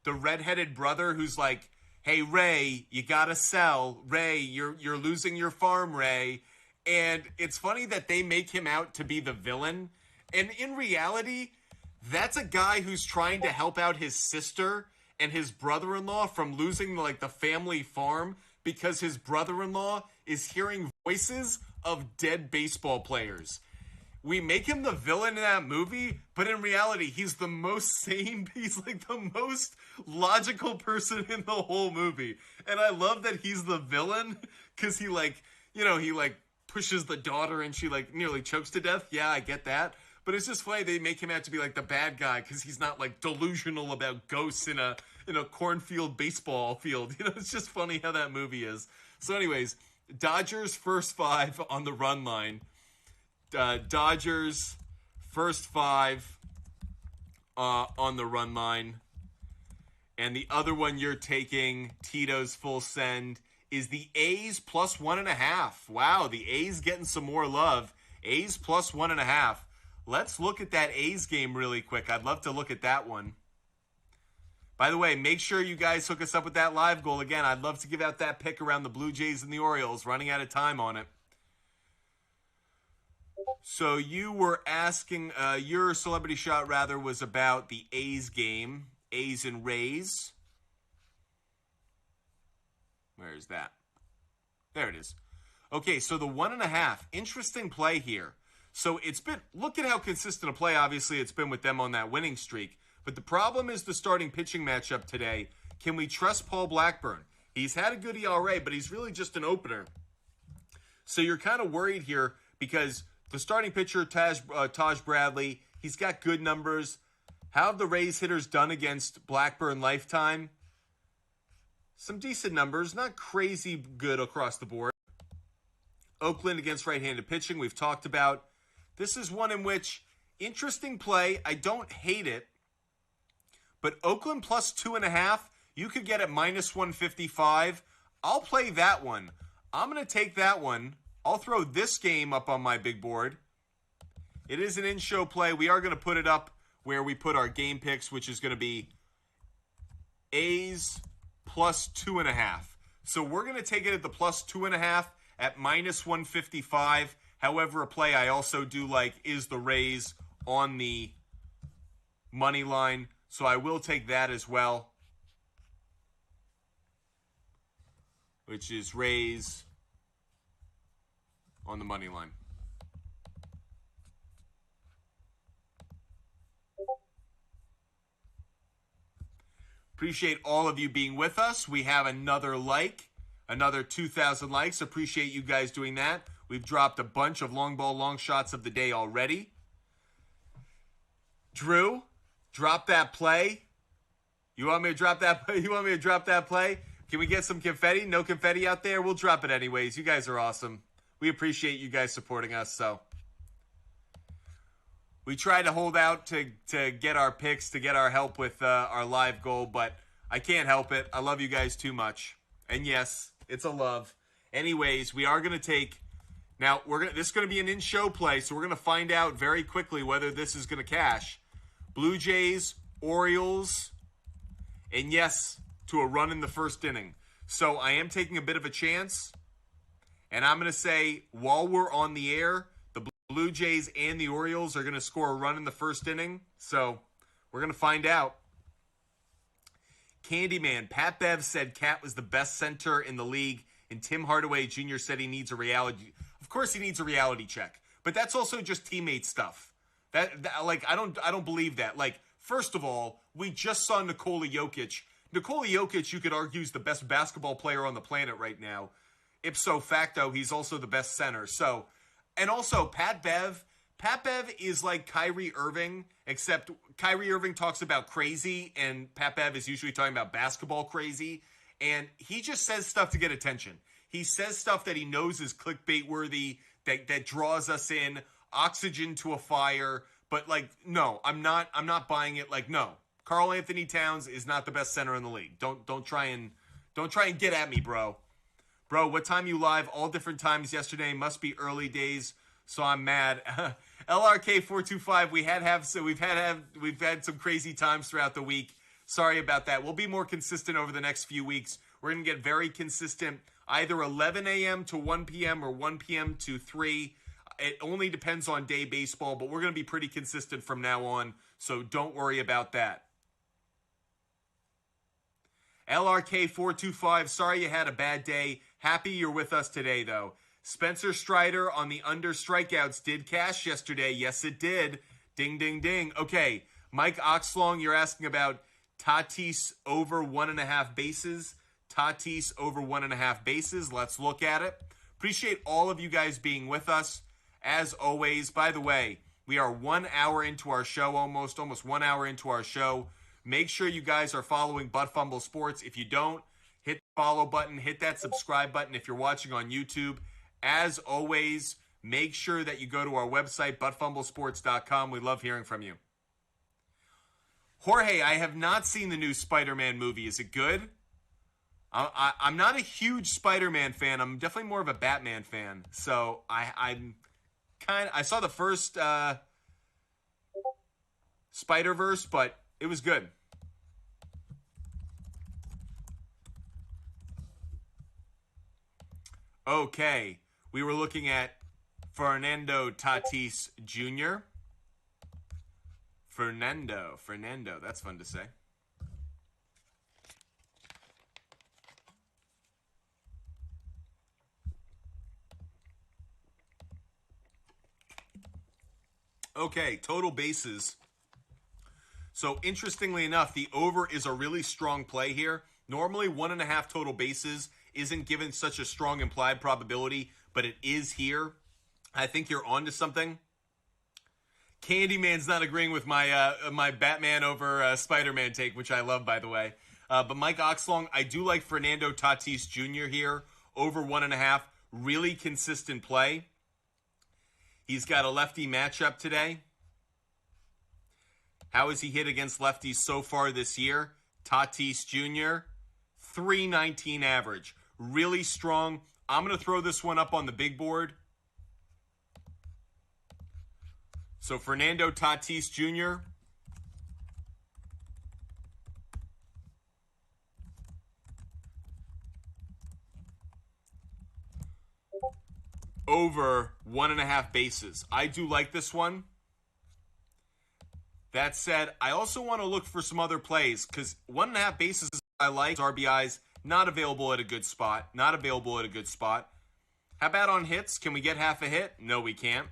the redheaded brother who's like, hey, Ray, you gotta sell. Ray, you're losing your farm, Ray. And it's funny that they make him out to be the villain. And in reality, that's a guy who's trying to help out his sister and his brother-in-law from losing like the family farm because his brother-in-law is hearing voices of dead baseball players. We make him the villain in that movie, but in reality, he's the most sane, he's like the most logical person in the whole movie. And I love that he's the villain, because he pushes the daughter and she like nearly chokes to death. Yeah, I get that. But it's just funny they make him out to be like the bad guy, because he's not like delusional about ghosts in a cornfield baseball field. It's just funny how that movie is. So anyways, Dodgers first 5 on the run line. Dodgers first 5 on the run line. And the other one you're taking, Tito's Full Send, is the A's plus 1.5. Wow, the A's getting some more love. A's plus 1.5. Let's look at that A's game really quick. I'd love to look at that one. By the way, make sure you guys hook us up with that live goal. Again, I'd love to give out that pick around the Blue Jays and the Orioles. Running out of time on it. So you were asking, your celebrity shot rather was about the A's game. A's and Rays. Where is that? There it is. Okay, so the 1.5. Interesting play here. So it's been, look at how consistent a play, obviously, it's been with them on that winning streak. But the problem is the starting pitching matchup today. Can we trust Paul Blackburn? He's had a good ERA, but he's really just an opener. So you're kind of worried here because the starting pitcher, Taj Bradley, he's got good numbers. How have the Rays hitters done against Blackburn lifetime? Some decent numbers, not crazy good across the board. Oakland against right-handed pitching, we've talked about. This is one in which, interesting play. I don't hate it. But Oakland plus 2.5, you could get at minus 155. I'll play that one. I'm going to take that one. I'll throw this game up on my big board. It is an in-show play. We are going to put it up where we put our game picks, which is going to be A's plus 2.5. So we're going to take it at the plus 2.5 at minus 155. However, a play I also do like is the Rays on the money line. So I will take that as well, which is Rays on the money line. Appreciate all of you being with us. We have another another 2,000 likes. Appreciate you guys doing that. We've dropped a bunch of long ball, long shots of the day already. Drew, drop that play. You want me to drop that? You want me to drop that play? Can we get some confetti? No confetti out there? We'll drop it anyways. You guys are awesome. We appreciate you guys supporting us. So we try to hold out to get our picks, to get our help with our live goal, but I can't help it. I love you guys too much. And yes, it's a love. Anyways, we are going to take... Now, this is going to be an in-show play, so we're going to find out very quickly whether this is going to cash. Blue Jays, Orioles, and yes, to a run in the first inning. So I am taking a bit of a chance, and I'm going to say, while we're on the air, the Blue Jays and the Orioles are going to score a run in the first inning. So we're going to find out. Candyman, Pat Bev said Cat was the best center in the league, and Tim Hardaway Jr. said he needs a reality. Of course he needs a reality check, but that's also just teammate stuff. That like I don't believe that. Like, first of all, we just saw Nikola Jokic. Nikola Jokic, you could argue, is the best basketball player on the planet right now. Ipso facto, he's also the best center. So, and also Pat Bev is like Kyrie Irving, except Kyrie Irving talks about crazy, and Pat Bev is usually talking about basketball crazy. And he just says stuff to get attention. He says stuff that he knows is clickbait worthy, that draws us in, oxygen to a fire. But like, no, I'm not buying it. Like, no, Karl Anthony Towns is not the best center in the league. Don't try and get at me, bro. Bro, what time you live? All different times yesterday. Must be early days, so I'm mad. LRK425. We've had some crazy times throughout the week. Sorry about that. We'll be more consistent over the next few weeks. We're going to get very consistent, either 11 a.m. to 1 p.m. or 1 p.m. to 3. It only depends on day baseball, but we're going to be pretty consistent from now on, so don't worry about that. LRK425, sorry you had a bad day. Happy you're with us today, though. Spencer Strider on the under strikeouts did cash yesterday. Yes, it did. Ding, ding, ding. Okay, Mike Oxlong, you're asking about Tatis over 1.5 bases. Tatis over 1.5 bases. Let's look at it. Appreciate all of you guys being with us. As always, by the way, we are 1 hour into our show, almost 1 hour into our show. Make sure you guys are following Butt Fumble Sports. If you don't, hit the follow button, hit that subscribe button if you're watching on YouTube. As always, make sure that you go to our website, buttfumblesports.com. We love hearing from you. Jorge, I have not seen the new Spider-Man movie. Is it good? I'm not a huge Spider-Man fan. I'm definitely more of a Batman fan. So I saw the first Spider-Verse, but it was good. Okay, we were looking at Fernando Tatis Jr. Fernando, that's fun to say. Okay, total bases. So interestingly enough, the over is a really strong play here. Normally 1.5 total bases isn't given such a strong implied probability, but it is here. I think you're onto something. Candyman's not agreeing with my my Batman over Spider-Man take, which I love, by the way. But Mike Oxlong, I do like Fernando Tatis Jr. here, over 1.5. Really consistent play. He's got a lefty matchup today. How has he hit against lefties so far this year? Tatis Jr., 319 average. Really strong. I'm going to throw this one up on the big board. So Fernando Tatis Jr. over 1.5 bases. I do like this one. That said, I also want to look for some other plays because 1.5 bases I like. RBIs, not available at a good spot. Not available at a good spot. How about on hits? Can we get half a hit? No, we can't.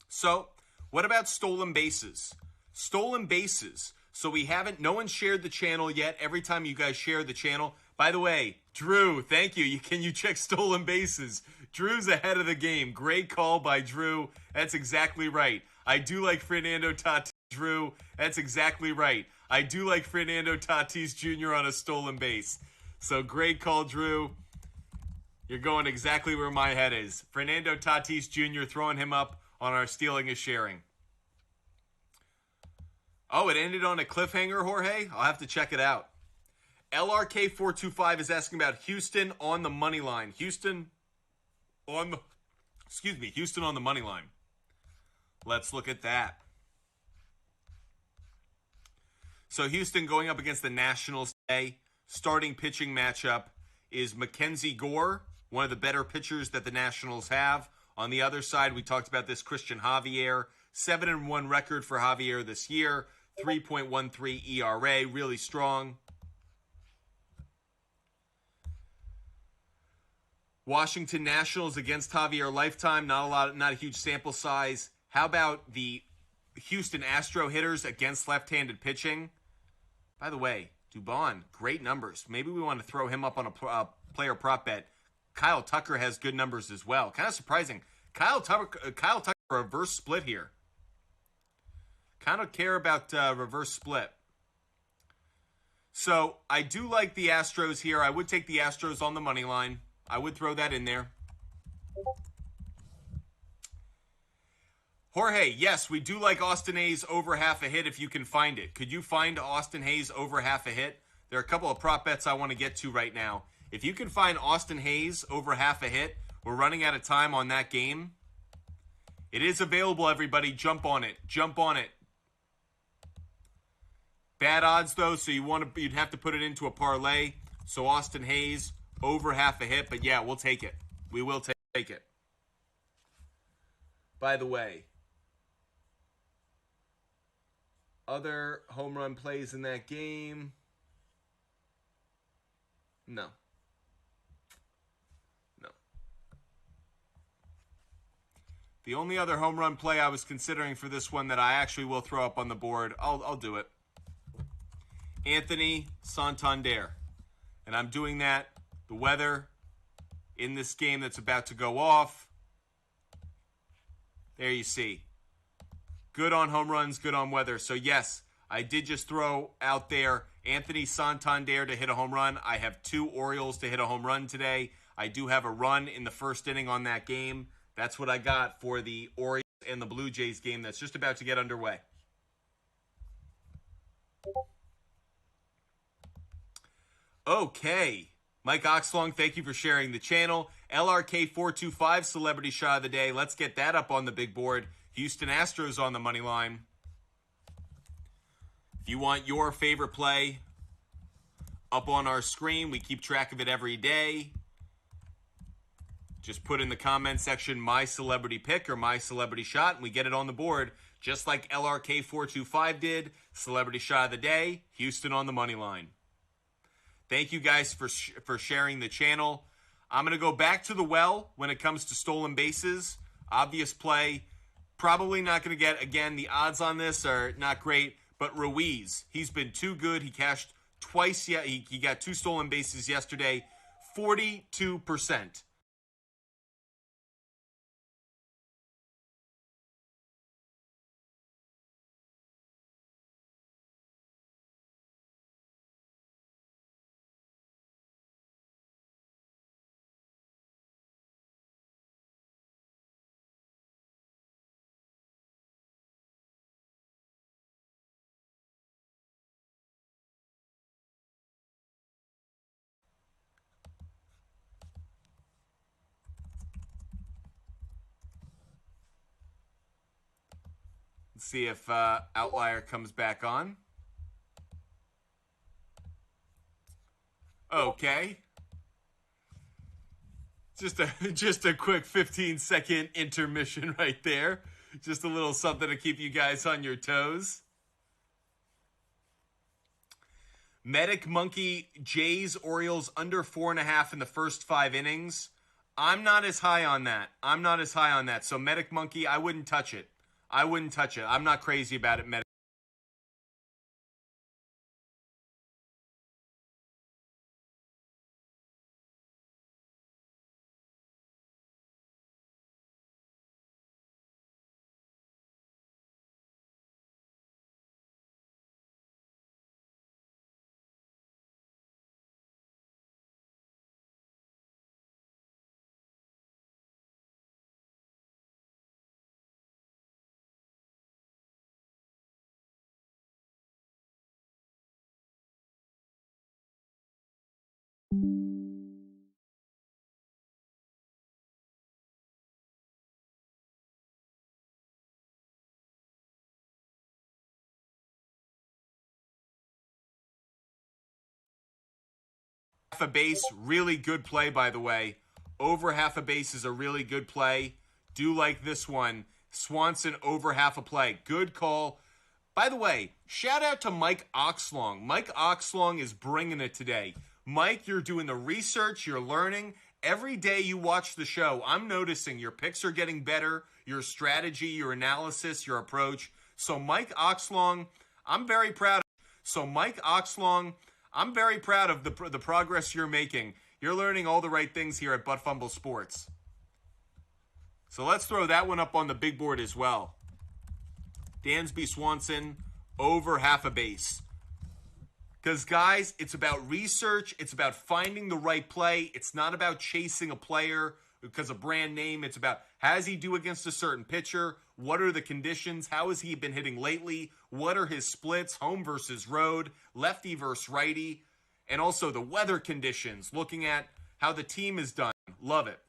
So, what about stolen bases? Stolen bases. So no one shared the channel yet. Every time you guys share the channel. By the way, Drew, thank you. Can you check stolen bases? Drew's ahead of the game. Great call by Drew. That's exactly right. I do like Fernando Tatis. Drew, that's exactly right. I do like Fernando Tatis Jr. on a stolen base. So great call, Drew. You're going exactly where my head is. Fernando Tatis Jr. throwing him up on our stealing is sharing. Oh, it ended on a cliffhanger, Jorge? I'll have to check it out. LRK425 is asking about Houston on the money line. Houston on the money line. Let's look at that. So Houston going up against the Nationals today. Starting pitching matchup is Mackenzie Gore, one of the better pitchers that the Nationals have. On the other side, we talked about this Christian Javier. 7-1 record for Javier this year. 3.13 ERA, really strong. Washington Nationals against Javier Lifetime, not a huge sample size. How about the Houston Astro hitters against left-handed pitching? By the way, Dubon, great numbers. Maybe we want to throw him up on a player prop bet. Kyle Tucker has good numbers as well. Kind of surprising. Kyle Tucker reverse split here. Kind of care about reverse split. So I do like the Astros here. I would take the Astros on the money line. I would throw that in there. Jorge, yes, we do like Austin Hayes over half a hit if you can find it. Could you find Austin Hayes over half a hit? There are a couple of prop bets I want to get to right now. If you can find Austin Hayes over half a hit, we're running out of time on that game. It is available, everybody. Jump on it. Jump on it. Bad odds, though, so you'd have to put it into a parlay. So Austin Hayes over half a hit, but yeah, we'll take it. We will take it. By the way, other home run plays in that game? No. The only other home run play I was considering for this one that I actually will throw up on the board, I'll do it. Anthony Santander. And I'm doing that. The weather in this game that's about to go off. There you see. Good on home runs, good on weather. So yes, I did just throw out there Anthony Santander to hit a home run. I have 2 Orioles to hit a home run today. I do have a run in the first inning on that game. That's what I got for the Orioles and the Blue Jays game that's just about to get underway. Okay. Mike Oxlong, thank you for sharing the channel. LRK425, Celebrity Shot of the Day. Let's get that up on the big board. Houston Astros on the money line. If you want your favorite play up on our screen, we keep track of it every day. Just put in the comment section my celebrity pick or my celebrity shot, and we get it on the board, just like LRK425 did. Celebrity Shot of the Day, Houston on the money line. Thank you guys for sharing the channel. I'm going to go back to the well when it comes to stolen bases. Obvious play. Probably not going to get, again, the odds on this are not great, but Ruiz, he's been too good. He cashed twice yet. He got 2 stolen bases yesterday. 42%. Let's see if Outlier comes back on. Okay. Just a quick 15-second intermission right there. Just a little something to keep you guys on your toes. Medic Monkey, Jays, Orioles under 4.5 in the first 5 innings. I'm not as high on that. So Medic Monkey, I wouldn't touch it. I'm not crazy about it, Medic. Half a base, really good play, by the way. Over half a base is a really good play. Do like this one. Swanson over half a play. Good call. By the way, shout out to Mike Oxlong. Mike Oxlong is bringing it today. Mike, you're doing the research, you're learning. Every day you watch the show, I'm noticing your picks are getting better, your strategy, your analysis, your approach. So Mike Oxlong, I'm very proud. I'm very proud of the progress you're making. You're learning all the right things here at Fumble Sports. So let's throw that one up on the big board as well. Dansby Swanson over half a base. Because, guys, it's about research. It's about finding the right play. It's not about chasing a player because a brand name. It's about, has he do against a certain pitcher? What are the conditions? How has he been hitting lately? What are his splits? Home versus road, lefty versus righty, and also the weather conditions. Looking at how the team is done. Love it.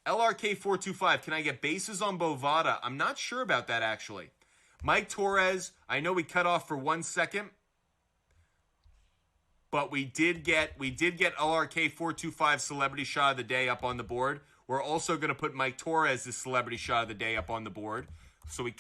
LRK425, can I get bases on Bovada? I'm not sure about that, actually. Mike Torres, I know we cut off for 1 second, but we did get LRK425 Celebrity Shot of the Day up on the board. We're also going to put Mike Torres' Celebrity Shot of the Day up on the board. So we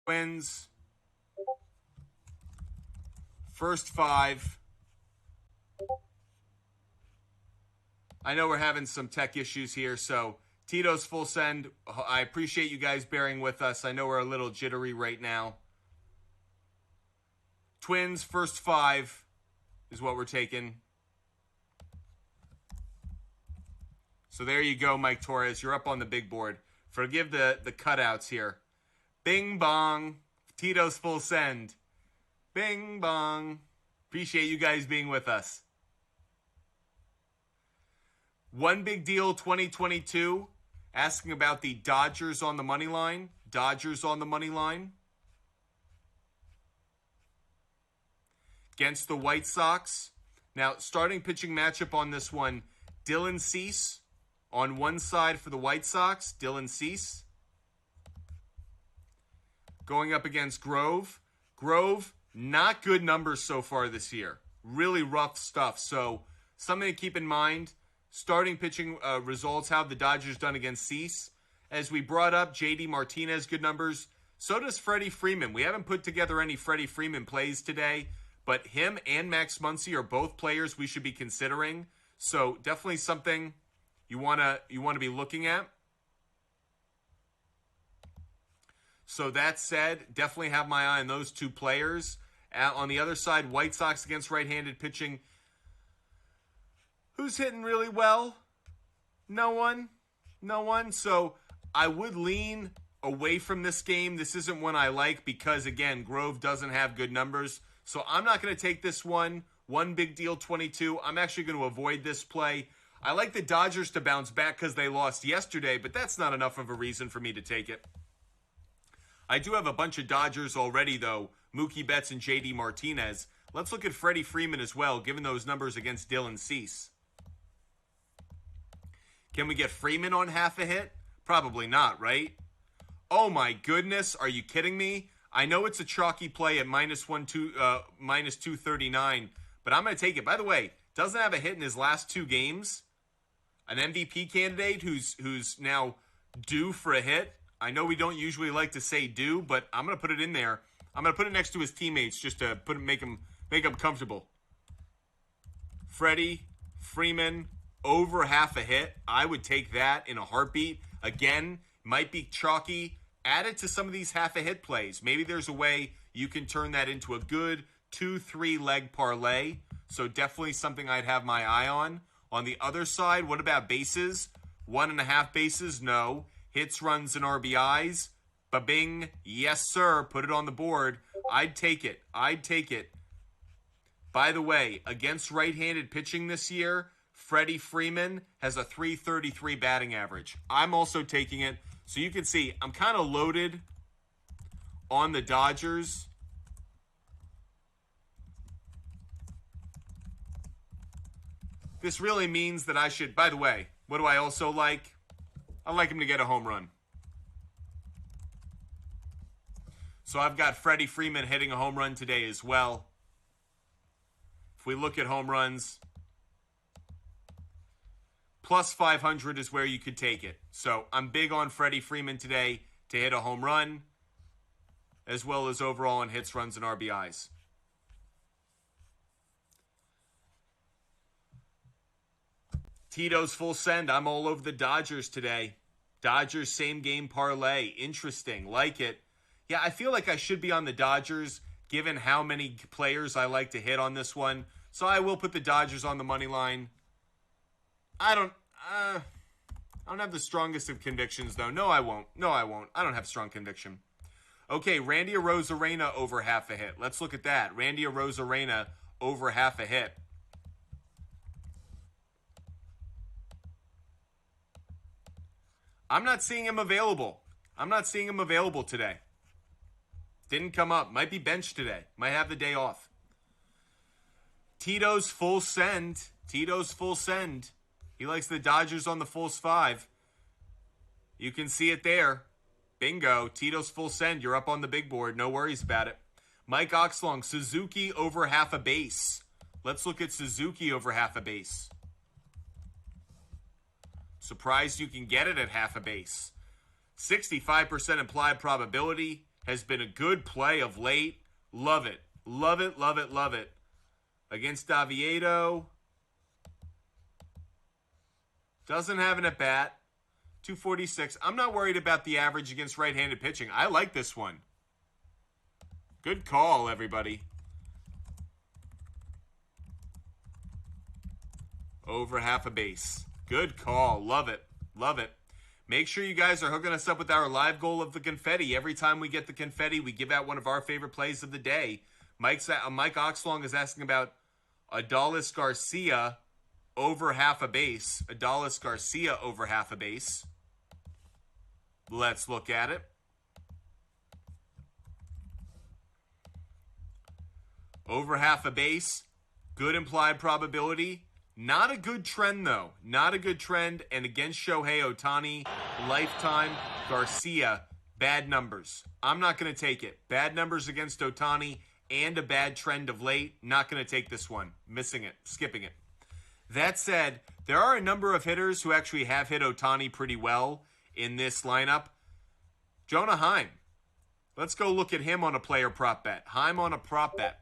wins first 5. I know we're having some tech issues here, so Tito's full send. I appreciate you guys bearing with us. I know we're a little jittery right now. Twins first 5 is what we're taking. So there you go, Mike Torres. You're up on the big board. Forgive the cutouts here. Bing bong. Tito's full send. Bing bong. Appreciate you guys being with us. One Big Deal 2022. Asking about the Dodgers on the money line. Dodgers on the money line. Against the White Sox. Now, starting pitching matchup on this one. Dylan Cease on one side for the White Sox. Dylan Cease. Going up against Grove. Grove, not good numbers so far this year. Really rough stuff. So, something to keep in mind. Starting pitching results, how have the Dodgers done against Cease? As we brought up, J.D. Martinez, good numbers. So does Freddie Freeman. We haven't put together any Freddie Freeman plays today, but him and Max Muncy are both players we should be considering. So definitely something you wanna be looking at. So that said, definitely have my eye on those two players. On the other side, White Sox against right-handed pitching. Who's hitting really well? No one. So I would lean away from this game. This isn't one I like because, again, Grove doesn't have good numbers. So I'm not going to take this one. One big deal, 22. I'm actually going to avoid this play. I like the Dodgers to bounce back because they lost yesterday, but that's not enough of a reason for me to take it. I do have a bunch of Dodgers already, though. Mookie Betts and J.D. Martinez. Let's look at Freddie Freeman as well, given those numbers against Dylan Cease. Can we get Freeman on half a hit? Probably not, right? Oh my goodness, are you kidding me? I know it's a chalky play at minus 239, but I'm going to take it. By the way, doesn't have a hit in his last 2 games. An MVP candidate who's now due for a hit. I know we don't usually like to say due, but I'm going to put it in there. I'm going to put it next to his teammates just to make him comfortable. Freddie Freeman over half a hit. I would take that in a heartbeat. Again, might be chalky. Add it to some of these half a hit plays. Maybe there's a way you can turn that into a good 2-3 leg parlay. So definitely something I'd have my eye on. On the other side, what about bases? 1.5 bases? No. Hits, runs, and RBIs? Ba-bing. Yes, sir. Put it on the board. I'd take it. By the way, against right-handed pitching this year, Freddie Freeman has a .333 batting average. I'm also taking it. So you can see I'm kind of loaded on the Dodgers. This really means that I should, by the way, what do I also like? I like him to get a home run. So I've got Freddie Freeman hitting a home run today as well. If we look at home runs, plus 500 is where you could take it. So I'm big on Freddie Freeman today to hit a home run, as well as overall on hits, runs, and RBIs. Tito's full send. I'm all over the Dodgers today. Dodgers same game parlay. Interesting. Like it. Yeah, I feel like I should be on the Dodgers given how many players I like to hit on this one. So I will put the Dodgers on the money line. I don't have the strongest of convictions, though. No, I won't. I don't have strong conviction. Okay, Randy Arozarena over half a hit. Let's look at that. Randy Arozarena over half a hit. I'm not seeing him available. Today. Didn't come up. Might be benched today. Might have the day off. Tito's full send. He likes the Dodgers on the Fulls 5. You can see it there. Bingo. Tito's full send. You're up on the big board. No worries about it. Mike Oxlong. Suzuki over half a base. Let's look at Suzuki over half a base. Surprised you can get it at half a base. 65% implied probability. Has been a good play of late. Love it. Against Daviedo. Doesn't have an at-bat. 246. I'm not worried about the average against right-handed pitching. I like this one. Good call, everybody. Over half a base. Good call. Love it. Make sure you guys are hooking us up with our live goal of the confetti. Every time we get the confetti, we give out one of our favorite plays of the day. Mike Oxlong is asking about Adolis Garcia over half a base. Let's look at it. Over half a base. Good implied probability. Not a good trend, though. And against Shohei Ohtani, lifetime, Garcia, bad numbers. I'm not going to take it. Bad numbers against Ohtani and a bad trend of late. Not going to take this one. Missing it. Skipping it. That said, there are a number of hitters who actually have hit Ohtani pretty well in this lineup. Jonah Heim. Let's go look at him on a player prop bet. Heim on a prop bet.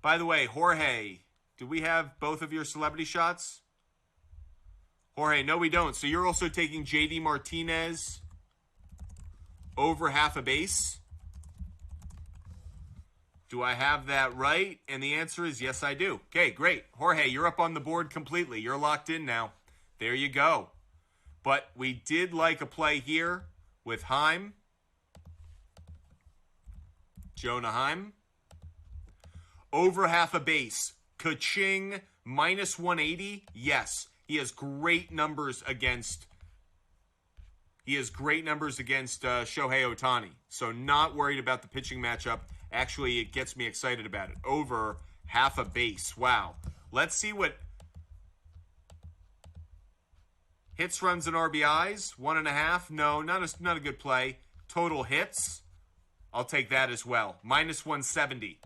By the way, Jorge, do we have both of your celebrity shots? Jorge, no we don't. So you're also taking J.D. Martinez over half a base? Do I have that right? And the answer is yes, I do. Okay, great. Jorge, you're up on the board completely. You're locked in now. There you go. But we did like a play here with Heim. Jonah Heim. Over half a base. Ka-ching, minus 180. Yes, he has great numbers against Shohei Ohtani. So not worried about the pitching matchup. Actually, it gets me excited about it. Over half a base. Wow. Let's see what hits, runs, and RBIs. 1.5. No, not a good play. Total hits. I'll take that as well. Minus 170.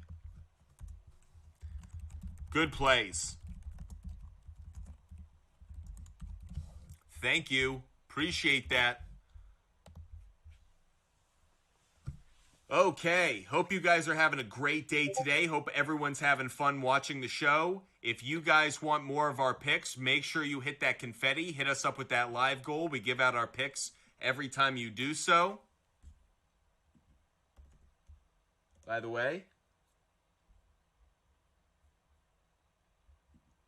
Good plays. Thank you. Appreciate that. Okay. Hope you guys are having a great day today. Hope everyone's having fun watching the show. If you guys want more of our picks, make sure you hit that confetti. Hit us up with that live goal. We give out our picks every time you do so. By the way,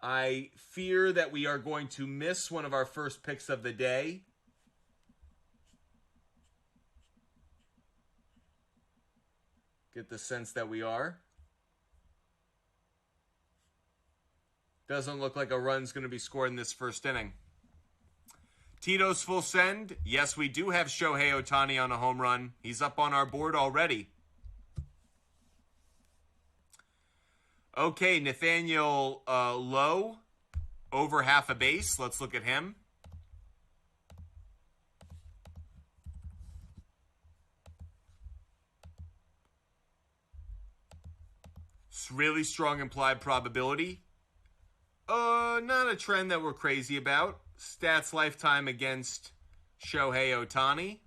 I fear that we are going to miss one of our first picks of the day. Get the sense that we are. Doesn't look like a run's going to be scored in this first inning. Tito's full send. Yes, we do have Shohei Ohtani on a home run. He's up on our board already. Okay, Nathaniel Lowe, over half a base. Let's look at him. It's really strong implied probability. Not a trend that we're crazy about. Stats lifetime against Shohei Ohtani.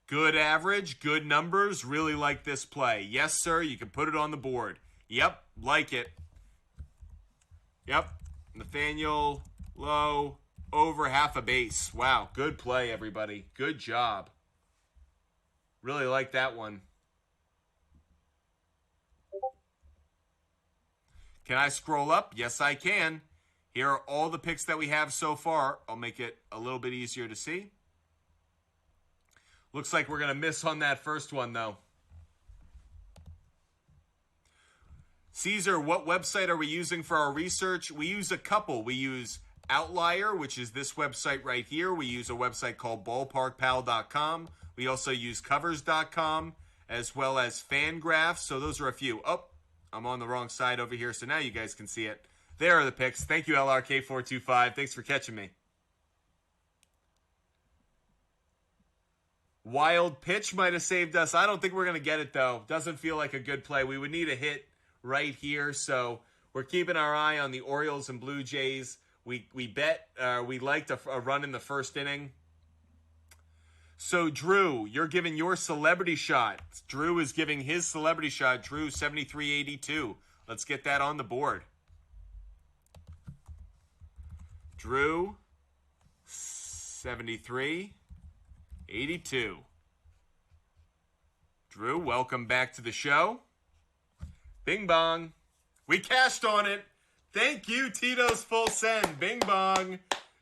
Good average, good numbers. Really like this play. Yes, sir, you can put it on the board. Yep, like it. Yep, Nathaniel Lowe, over half a base. Wow, good play, everybody. Good job. Really like that one. Can I scroll up? Yes, I can. Here are all the picks that we have so far. I'll make it a little bit easier to see. Looks like we're going to miss on that first one, though. Caesar, what website are we using for our research? We use a couple. We use Outlier, which is this website right here. We use a website called ballparkpal.com. We also use covers.com, as well as Fangraphs. So those are a few. Oh, I'm on the wrong side over here, so now you guys can see it. There are the picks. Thank you, LRK425. Thanks for catching me. Wild pitch might have saved us. I don't think we're going to get it, though. Doesn't feel like a good play. We would need a hit right here, so we're keeping our eye on the Orioles and Blue Jays. We bet we liked a run in the first inning. So, Drew, you're giving your celebrity shot. Drew is giving his celebrity shot. Drew, 7382. Let's get that on the board. Drew, 7382. Drew, welcome back to the show. Bing bong. We cashed on it. Thank you, Tito's full send. Bing bong.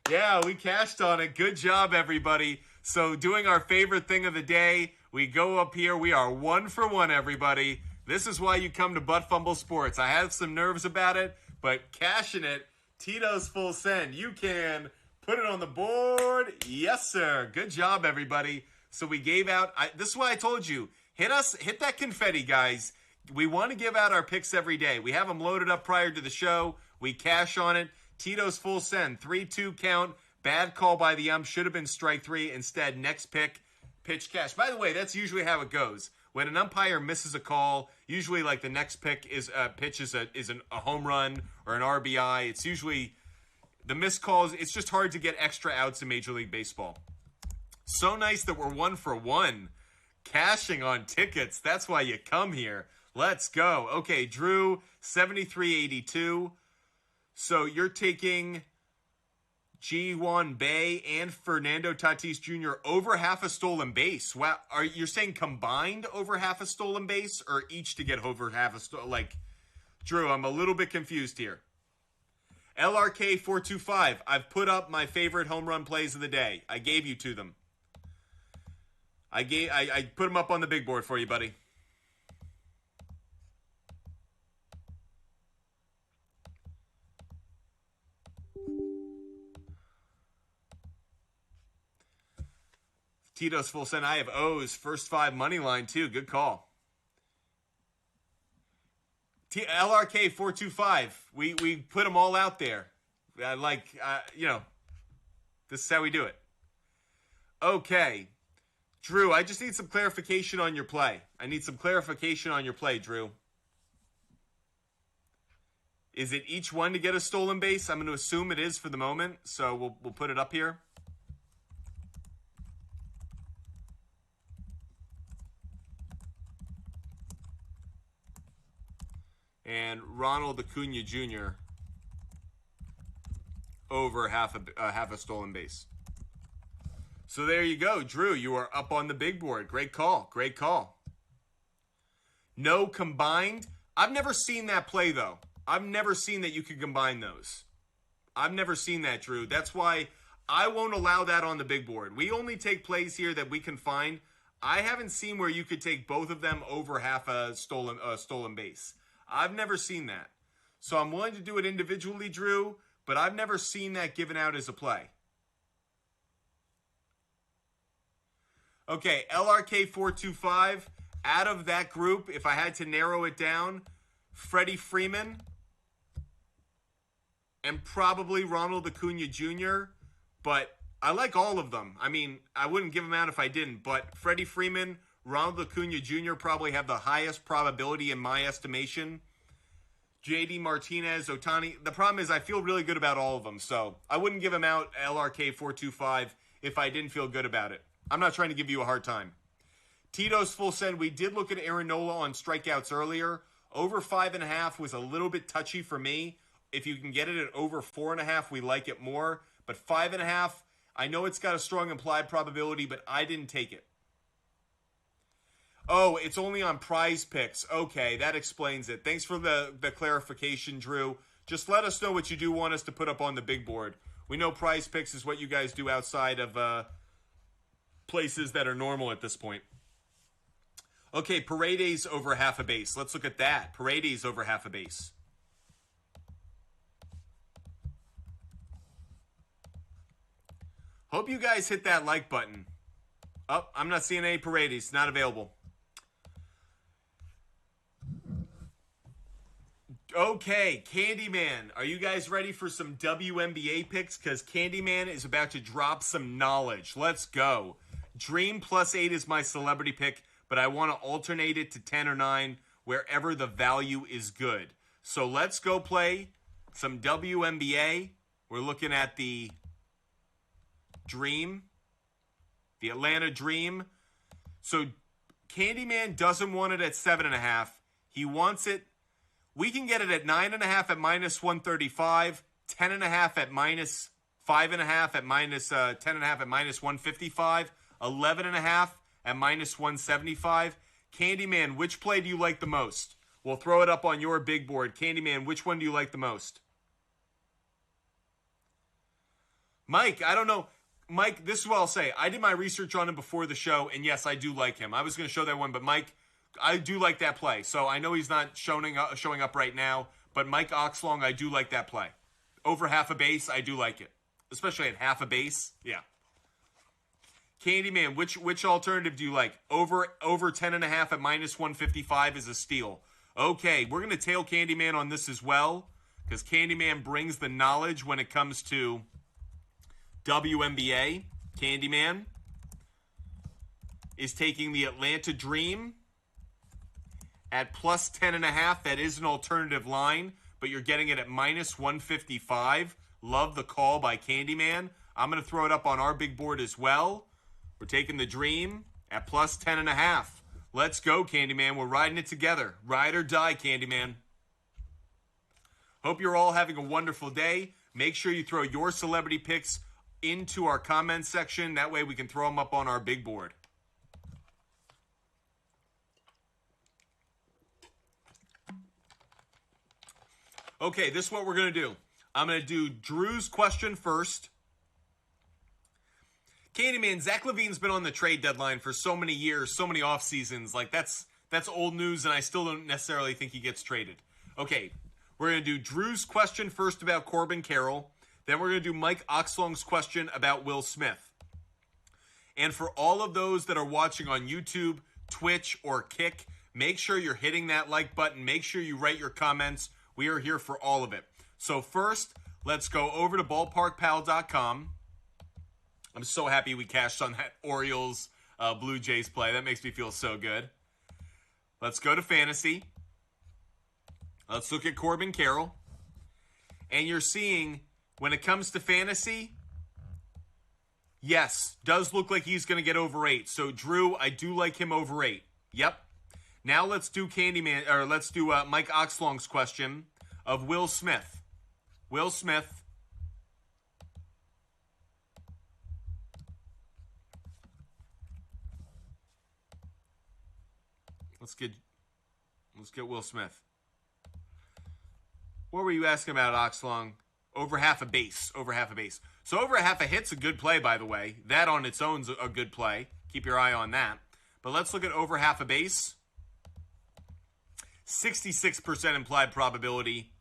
Yeah, we cashed on it. Good job, everybody. So doing our favorite thing of the day, we go up here. We are 1 for 1, everybody. This is why you come to Butt Fumble Sports. I had some nerves about it, but cashing it, Tito's full send. You can put it on the board. Yes, sir. Good job, everybody. So we gave out, this is why I told you, hit that confetti, guys. We want to give out our picks every day. We have them loaded up prior to the show. We cash on it. Tito's full send. 3-2 count. Bad call by the ump. Should have been strike 3. Instead, next pick, pitch cash. By the way, that's usually how it goes. When an umpire misses a call, usually like the next pick is pitch is a home run or an RBI. It's usually the missed calls. It's just hard to get extra outs in Major League Baseball. So nice that we're 1 for 1. Cashing on tickets. That's why you come here. Let's go. Okay, Drew, 7382. So you're taking G1 Bay and Fernando Tatis Jr. over half a stolen base. Wow, you're saying combined over half a stolen base, or each to get over half a stolen? Like, Drew, I'm a little bit confused here. LRK425. I've put up my favorite home run plays of the day. I gave you to them. I put them up on the big board for you, buddy. Tito's full send. I have O's first 5 money line too. Good call. LRK425. We put them all out there. This is how we do it. Okay. Drew, I just need some clarification on your play. Drew. Is it each one to get a stolen base? I'm going to assume it is for the moment, so we'll put it up here. And Ronald Acuna Jr. over half a stolen base. So there you go, Drew. You are up on the big board. Great call. No combined. I've never seen that play, though. I've never seen that you could combine those. I've never seen that, Drew. That's why I won't allow that on the big board. We only take plays here that we can find. I haven't seen where you could take both of them over half a stolen base. I've never seen that. So I'm willing to do it individually, Drew, but I've never seen that given out as a play. Okay, LRK425. Out of that group, if I had to narrow it down, Freddie Freeman and probably Ronald Acuna Jr., but I like all of them. I mean, I wouldn't give them out if I didn't, but Freddie Freeman, Ronald Acuna Jr. probably have the highest probability in my estimation. JD Martinez, Ohtani. The problem is I feel really good about all of them, so I wouldn't give them out LRK425 if I didn't feel good about it. I'm not trying to give you a hard time. Tito's full send. We did look at Aaron Nola on strikeouts earlier. Over 5.5 was a little bit touchy for me. If you can get it at over 4.5, we like it more. But 5.5, I know it's got a strong implied probability, but I didn't take it. Oh, it's only on Prize Picks. Okay, that explains it. Thanks for the clarification, Drew. Just let us know what you do want us to put up on the big board. We know Prize Picks is what you guys do outside of places that are normal at this point. Okay, Paredes over half a base. Let's look at that. Paredes over half a base. Hope you guys hit that like button. Oh, I'm not seeing any Paredes. Not available. Okay, Candyman. Are you guys ready for some WNBA picks? Because Candyman is about to drop some knowledge. Let's go. Dream +8 is my celebrity pick, but I want to alternate it to 10 or 9 wherever the value is good. So let's go play some WNBA. We're looking at the Dream, the Atlanta Dream. So Candyman doesn't want it at 7.5. He wants it. We can get it at 9.5 at -135, 10.5 at -5.5 at -10.5 at -155, 11.5 at -175. Candyman, which play do you like the most? We'll throw it up on your big board. Candyman, which one do you like the most? Mike, I don't know. Mike, this is what I'll say. I did my research on him before the show, and yes, I do like him. I was going to show that one, but Mike, I do like that play. So I know he's not showing up right now, but Mike Oxlong, I do like that play. Over half a base, I do like it. Especially at half a base. Yeah. Candyman, which alternative do you like? Over 10.5 at -155 is a steal. Okay, we're going to tail Candyman on this as well, because Candyman brings the knowledge when it comes to WNBA. Candyman is taking the Atlanta Dream at +10.5. That is an alternative line, but you're getting it at -155. Love the call by Candyman. I'm going to throw it up on our big board as well. We're taking the Dream at +10.5. Let's go, Candyman. We're riding it together. Ride or die, Candyman. Hope you're all having a wonderful day. Make sure you throw your celebrity picks into our comments section. That way we can throw them up on our big board. Okay, this is what we're going to do. I'm going to do Drew's question first. Candyman, Zach LaVine's been on the trade deadline for so many years, so many off seasons. Like that's old news, and I still don't necessarily think he gets traded. Okay, we're going to do Drew's question first about Corbin Carroll. Then we're going to do Mike Oxlong's question about Will Smith. And for all of those that are watching on YouTube, Twitch, or Kick, make sure you're hitting that like button. Make sure you write your comments. We are here for all of it. So first, let's go over to ballparkpal.com. I'm so happy we cashed on that Orioles Blue Jays play. That makes me feel so good. Let's go to fantasy. Let's look at Corbin Carroll. And you're seeing, when it comes to fantasy, yes, does look like he's going to get over 8. So, Drew, I do like him over 8. Yep. Now let's do Mike Oxlong's question of Will Smith. Will Smith. Let's get Will Smith. What were you asking about, Oxlong? Over half a base. Over half a base. So over half a hit's a good play, by the way. That on its own's a good play. Keep your eye on that. But let's look at over half a base. 66% implied probability.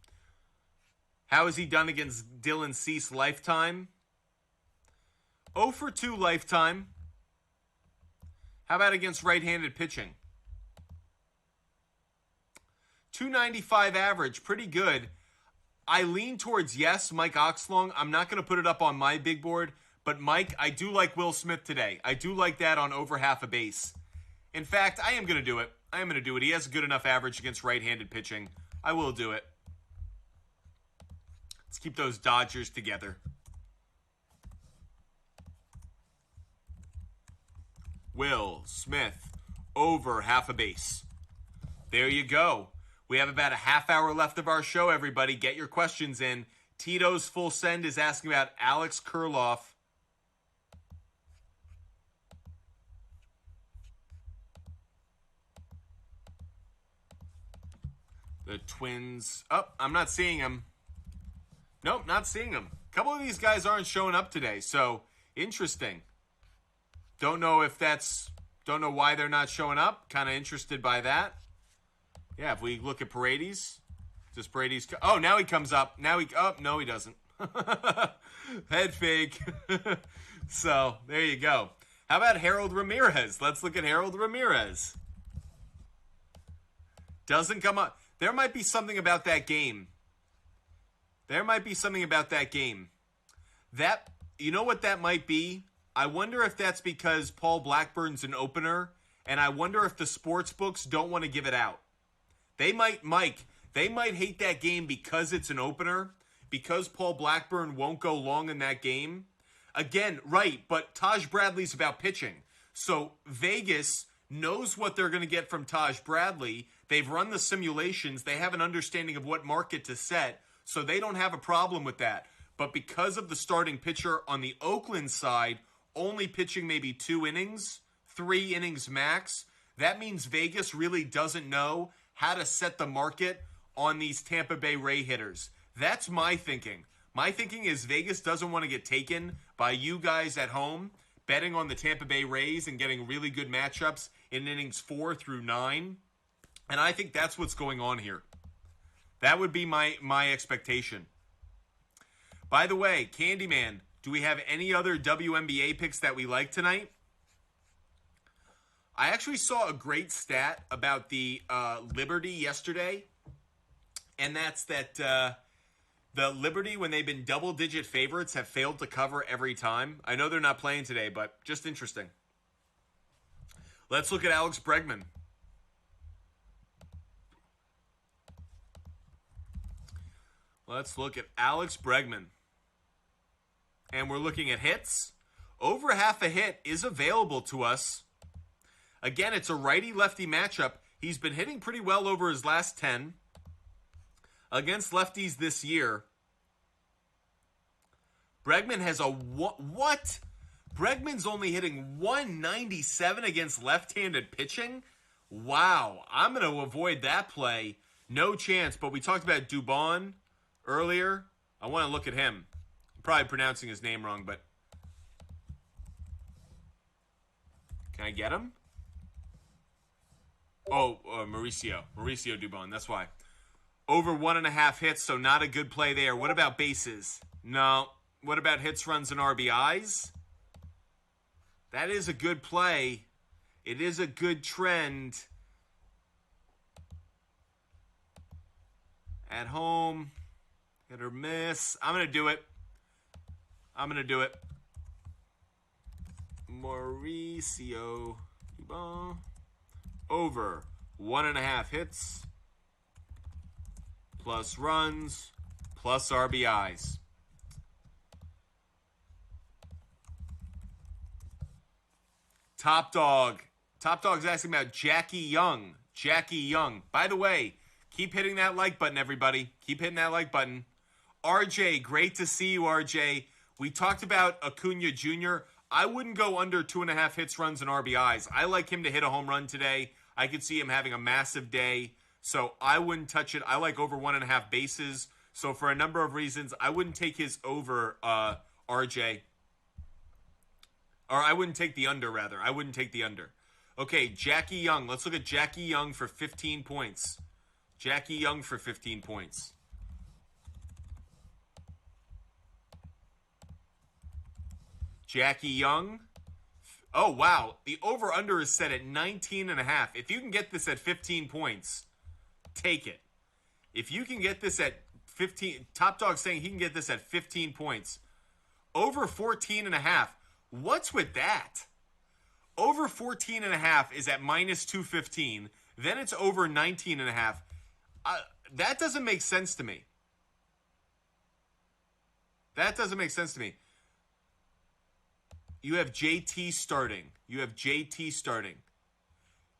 How has he done against Dylan Cease lifetime? 0 for 2 lifetime. How about against right-handed pitching? 295 average, pretty good. I lean towards yes, Mike Oxlong. I'm not going to put it up on my big board, but Mike, I do like Will Smith today. I do like that on over half a base. In fact, I am going to do it. He has a good enough average against right-handed pitching. I will do it. Let's keep those Dodgers together. Will Smith over half a base. There you go. We have about a half hour left of our show, everybody. Get your questions in. Tito's Full Send is asking about Alex Kurloff. The Twins. Oh, I'm not seeing him. Nope, not seeing him. A couple of these guys aren't showing up today, so interesting. Don't know why they're not showing up. Kind of interested by that. Yeah, if we look at Paredes, does Paredes... Oh, now he comes up. No, he doesn't. Head fake. So, there you go. How about Harold Ramirez? Let's look at Harold Ramirez. Doesn't come up. There might be something about that game. You know what that might be? I wonder if that's because Paul Blackburn's an opener, and I wonder if the sports books don't want to give it out. They might hate that game because it's an opener, because Paul Blackburn won't go long in that game. Again, right, but Taj Bradley's about pitching. So Vegas knows what they're going to get from Taj Bradley. They've run the simulations. They have an understanding of what market to set, so they don't have a problem with that. But because of the starting pitcher on the Oakland side only pitching maybe 2 innings, 3 innings max, that means Vegas really doesn't know how to set the market on these Tampa Bay Ray hitters. That's my thinking. My thinking is Vegas doesn't want to get taken by you guys at home betting on the Tampa Bay Rays and getting really good matchups in innings 4 through 9. And I think that's what's going on here. That would be my expectation. By the way, Candyman, do we have any other WNBA picks that we like tonight? I actually saw a great stat about the Liberty yesterday, and that's that the Liberty, when they've been double-digit favorites, have failed to cover every time. I know they're not playing today, but just interesting. Let's look at Alex Bregman. And we're looking at hits. Over half a hit is available to us. Again, it's a righty-lefty matchup. He's been hitting pretty well over his last 10 against lefties this year. Bregman has a what? Bregman's only hitting 197 against left-handed pitching? Wow, I'm going to avoid that play. No chance, but we talked about Dubon earlier. I want to look at him. I'm probably pronouncing his name wrong, but can I get him? Oh, Mauricio Dubon. That's why. Over 1.5 hits, so not a good play there. What about bases? No. What about hits, runs, and RBIs? That is a good play. It is a good trend. At home. Hit or miss. I'm going to do it. Mauricio Dubon. Over 1.5 hits. Plus runs. Plus RBIs. Top Dog. Top Dog's asking about Jackie Young. Jackie Young. By the way, keep hitting that like button, everybody. Keep hitting that like button. RJ, great to see you, RJ. We talked about Acuna Jr. I wouldn't go under 2.5 hits, runs, and RBIs. I like him to hit a home run today. I could see him having a massive day, so I wouldn't touch it. I like over 1.5 bases. So for a number of reasons, I wouldn't take his over, RJ. Or I wouldn't take the under, rather. I wouldn't take the under. Okay, Jackie Young. Let's look at Jackie Young for 15 points. Jackie Young for 15 points. Jackie Young. Oh, wow. The over-under is set at 19.5. If you can get this at 15 points, take it. If you can get this at 15, Top Dog saying he can get this at 15 points. Over 14.5. What's with that? Over 14.5 is at minus 215. Then it's over 19.5. That doesn't make sense to me. That doesn't make sense to me. You have JT starting.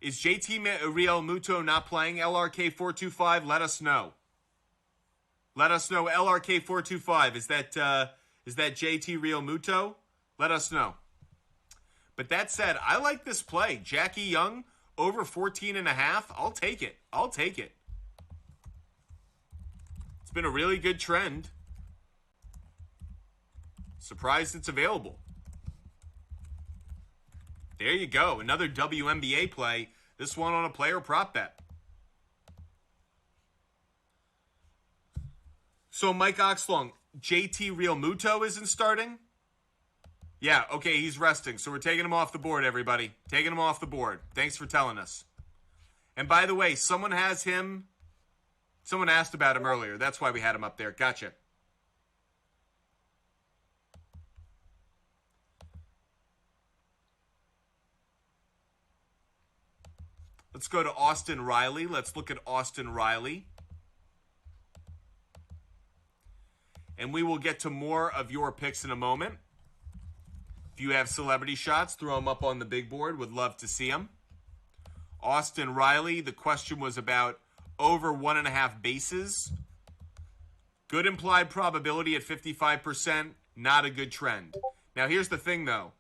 Is JT Real Muto not playing? LRK425, let us know. Let us know, LRK425. Is that JT Real Muto? Let us know. But that said, I like this play. Jackie Young, over 14.5. I'll take it. It's been a really good trend. Surprised it's available. There you go. Another WNBA play. This one on a player prop bet. So Mike Oxlong, JT Real Muto isn't starting? Yeah, okay, he's resting. So we're taking him off the board, everybody. Taking him off the board. Thanks for telling us. And by the way, someone has him. Someone asked about him earlier. That's why we had him up there. Gotcha. Let's go to Austin Riley. Let's look at Austin Riley. And we will get to more of your picks in a moment. If you have celebrity shots, throw them up on the big board. Would love to see them. Austin Riley, the question was about over 1.5 bases. Good implied probability at 55%. Not a good trend. Now, here's the thing, though.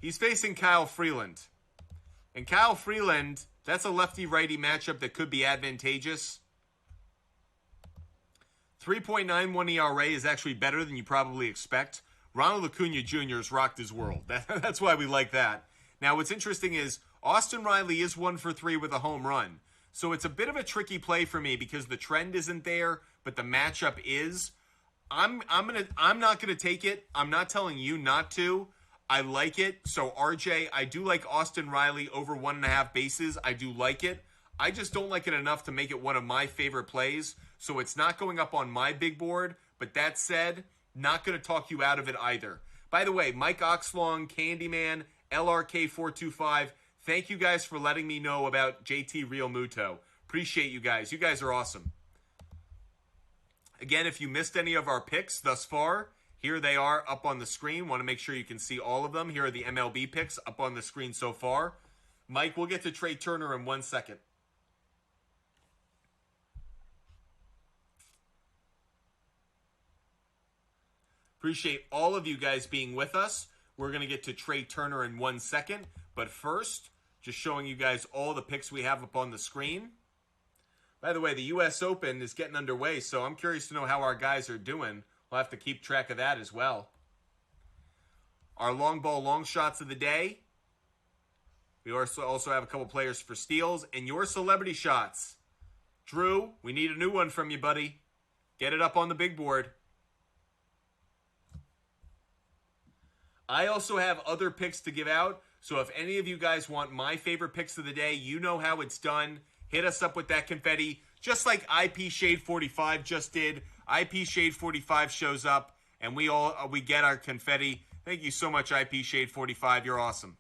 He's facing Kyle Freeland. And Kyle Freeland, that's a lefty-righty matchup that could be advantageous. 3.91 ERA is actually better than you probably expect. Ronald Acuna Jr. has rocked his world. That's why we like that. Now, what's interesting is Austin Riley is 1 for 3 with a home run. So it's a bit of a tricky play for me because the trend isn't there, but the matchup is. I'm not gonna take it. I'm not telling you not to. I like it. So RJ, I do like Austin Riley over 1.5 bases. I do like it. I just don't like it enough to make it one of my favorite plays. So it's not going up on my big board. But that said, not going to talk you out of it either. By the way, Mike Oxlong, Candyman, LRK425, thank you guys for letting me know about JT Real Muto. Appreciate you guys. You guys are awesome. Again, if you missed any of our picks thus far, here they are up on the screen. Want to make sure you can see all of them. Here are the MLB picks up on the screen so far. Mike, we'll get to Trey Turner in 1 second. Appreciate all of you guys being with us. We're going to get to Trey Turner in 1 second. But first, just showing you guys all the picks we have up on the screen. By the way, the U.S. Open is getting underway, so I'm curious to know how our guys are doing. We'll have to keep track of that as well. Our long ball, long shots of the day. We also have a couple players for steals. And your celebrity shots. Drew, we need a new one from you, buddy. Get it up on the big board. I also have other picks to give out. So if any of you guys want my favorite picks of the day, you know how it's done. Hit us up with that confetti. Just like IP Shade 45 just did. IP Shade 45 shows up and we get our confetti. Thank you so much, IP Shade 45. You're awesome.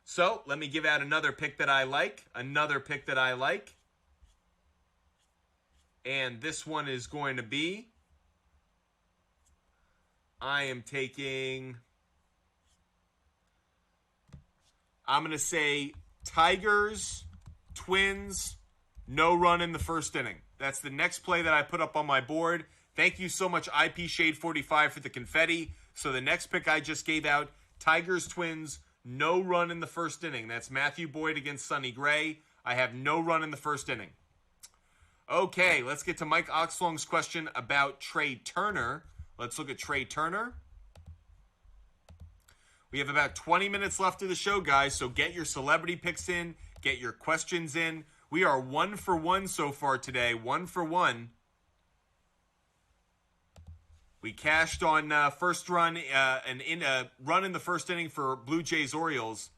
So let me give out another pick that I like. And this one is going to be, I'm going to say Tigers, Twins, no run in the first inning. That's the next play that I put up on my board. Thank you so much, IP Shade 45, for the confetti. So the next pick I just gave out, Tigers, Twins, no run in the first inning. That's Matthew Boyd against Sonny Gray. I have no run in the first inning. Okay, let's get to Mike Oxlong's question about Trey Turner. Let's look at Trey Turner. We have about 20 minutes left of the show, guys, so get your celebrity picks in, get your questions in. We are 1 for 1 so far today, 1 for 1. We cashed on first run, run in the first inning for Blue Jays Orioles.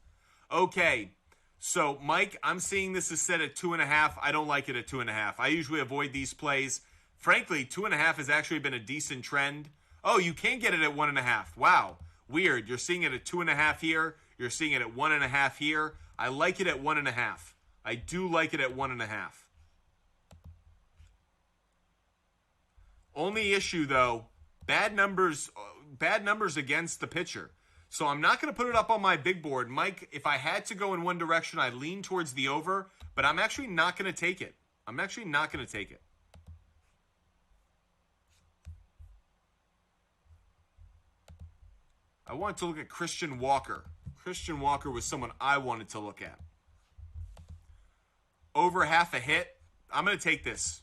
Okay, so Mike, I'm seeing this is set at 2.5. I don't like it at 2.5. I usually avoid these plays. Frankly, 2.5 has actually been a decent trend. Oh, you can get it at 1.5. Wow, weird. You're seeing it at 2.5 here. You're seeing it at 1.5 here. I like it at 1.5. I do like it at 1.5. Only issue though, bad numbers against the pitcher. So I'm not going to put it up on my big board. Mike, if I had to go in one direction, I'd lean towards the over, but I'm actually not going to take it. I want to look at Christian Walker. Christian Walker was someone I wanted to look at. Over half a hit. I'm going to take this.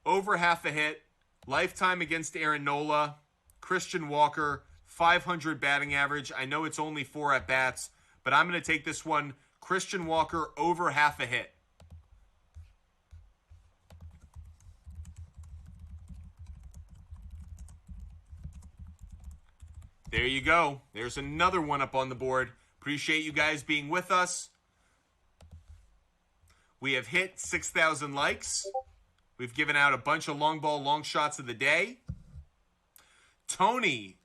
Over half a hit. Lifetime against Aaron Nola. Christian Walker. 500 batting average. I know it's only 4 at-bats, but I'm going to take this one. Christian Walker over half a hit. There you go. There's another one up on the board. Appreciate you guys being with us. We have hit 6,000 likes. We've given out a bunch of long ball, long shots of the day. Tony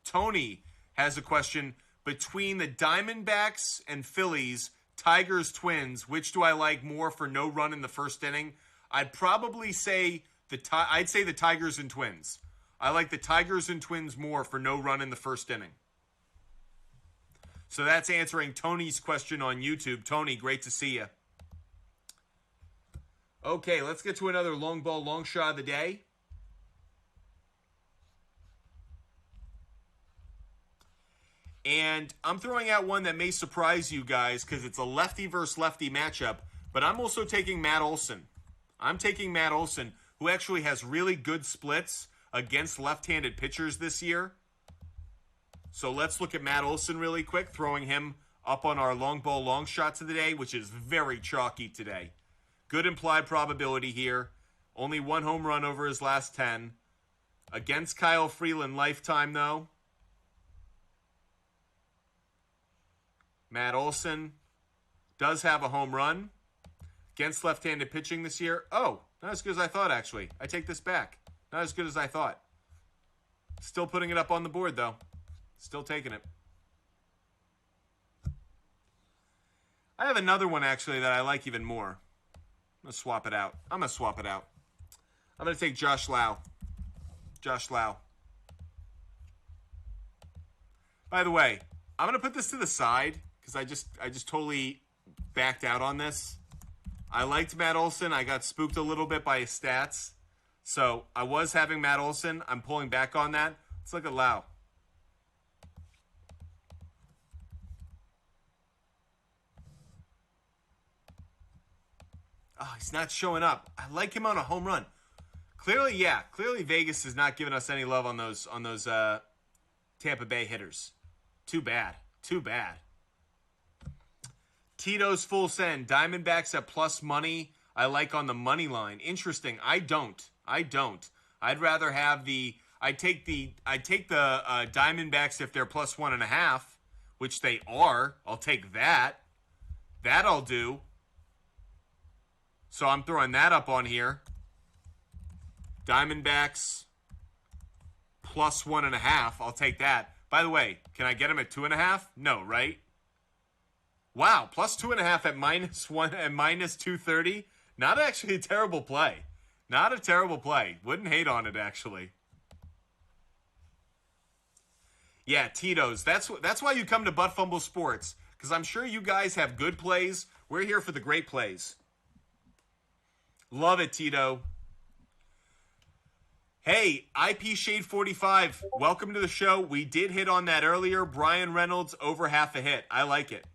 has a question. Between the Diamondbacks and Phillies, Tigers, Twins, which do I like more for no run in the first inning? I'd probably say the Tigers and Twins. I like the Tigers and Twins more for no run in the first inning. So that's answering Tony's question on YouTube. Tony, great to see you. Okay, let's get to another long ball, long shot of the day. And I'm throwing out one that may surprise you guys because it's a lefty versus lefty matchup, but I'm also taking Matt Olson. I'm taking Matt Olson, who actually has really good splits against left-handed pitchers this year. So let's look at Matt Olson really quick, throwing him up on our long ball, long shots of the day, which is very chalky today. Good implied probability here. Only 1 home run over his last 10. Against Kyle Freeland lifetime, though. Matt Olson does have a home run against left-handed pitching this year. Oh, not as good as I thought, actually. I take this back. Not as good as I thought. Still putting it up on the board, though. Still taking it. I have another one, actually, that I like even more. I'm going to swap it out. I'm going to take Josh Lau. By the way, I'm going to put this to the side because I just totally backed out on this. I liked Matt Olson. I got spooked a little bit by his stats. So I was having Matt Olson. I'm pulling back on that. Let's look at Lau. Oh, he's not showing up. I like him on a home run. Clearly, Vegas is not giving us any love on those Tampa Bay hitters. Too bad. Tito's full send. Diamondbacks at plus money. I like on the money line. Interesting. I don't. I'd rather have I take the Diamondbacks if they're plus 1.5, which they are. I'll take that. That I'll do. So I'm throwing that up on here. Diamondbacks plus 1.5. I'll take that. By the way, can I get them at 2.5? No, right? Wow, plus 2.5 at -1 and -230. Not actually a terrible play. Not a terrible play. Wouldn't hate on it, actually. Yeah, Tito's. That's why you come to Butt Fumble Sports, because I'm sure you guys have good plays. We're here for the great plays. Love it, Tito. Hey, IP Shade 45, welcome to the show. We did hit on that earlier. Brian Reynolds, over half a hit. I like it.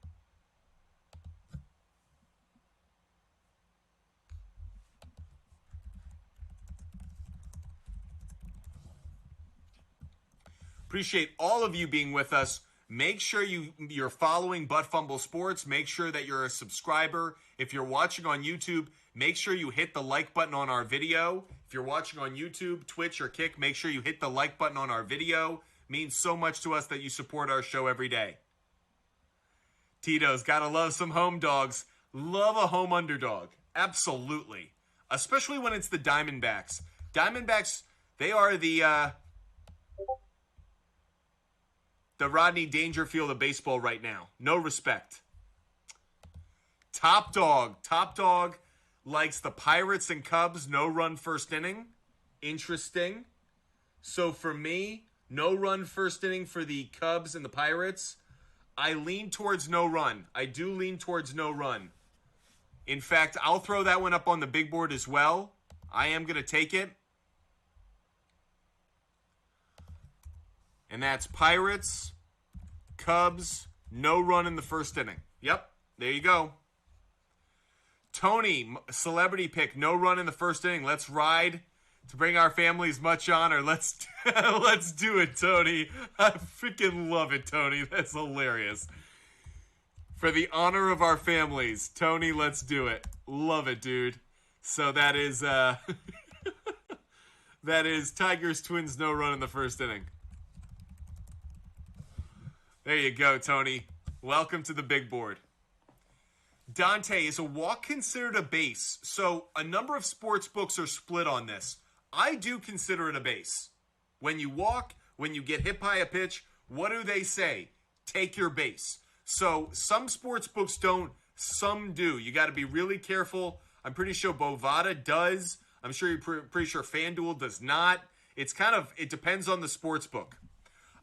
Appreciate all of you being with us. Make sure you're following Butt Fumble Sports. Make sure that you're a subscriber. If you're watching on YouTube, make sure you hit the like button on our video. If you're watching on YouTube, Twitch, or Kick, make sure you hit the like button on our video. It means so much to us that you support our show every day. Tito's, gotta love some home dogs. Love a home underdog. Absolutely. Especially when it's the Diamondbacks. Diamondbacks, they are the Rodney Dangerfield of baseball right now. No respect. Top Dog likes the Pirates and Cubs, no run first inning. Interesting. So for me, no run first inning for the Cubs and the Pirates. I lean towards no run. I do lean towards no run. In fact, I'll throw that one up on the big board as well. I am going to take it. And that's Pirates, Cubs, no run in the first inning. Yep, there you go. Tony, celebrity pick, no run in the first inning. Let's ride to bring our families much honor. Let's do it, Tony. I freaking love it, Tony. That's hilarious. For the honor of our families, Tony, let's do it. Love it, dude. So that is that is Tigers Twins no run in the first inning. There you go, Tony. Welcome to the big board. Dante, is a walk considered a base? So a number of sports books are split on this. I do consider it a base. When you walk, when you get hit by a pitch, what do they say? Take your base. So some sports books don't, some do. You got to be really careful. I'm pretty sure Bovada does. I'm sure you're pretty sure FanDuel does not. It depends on the sports book.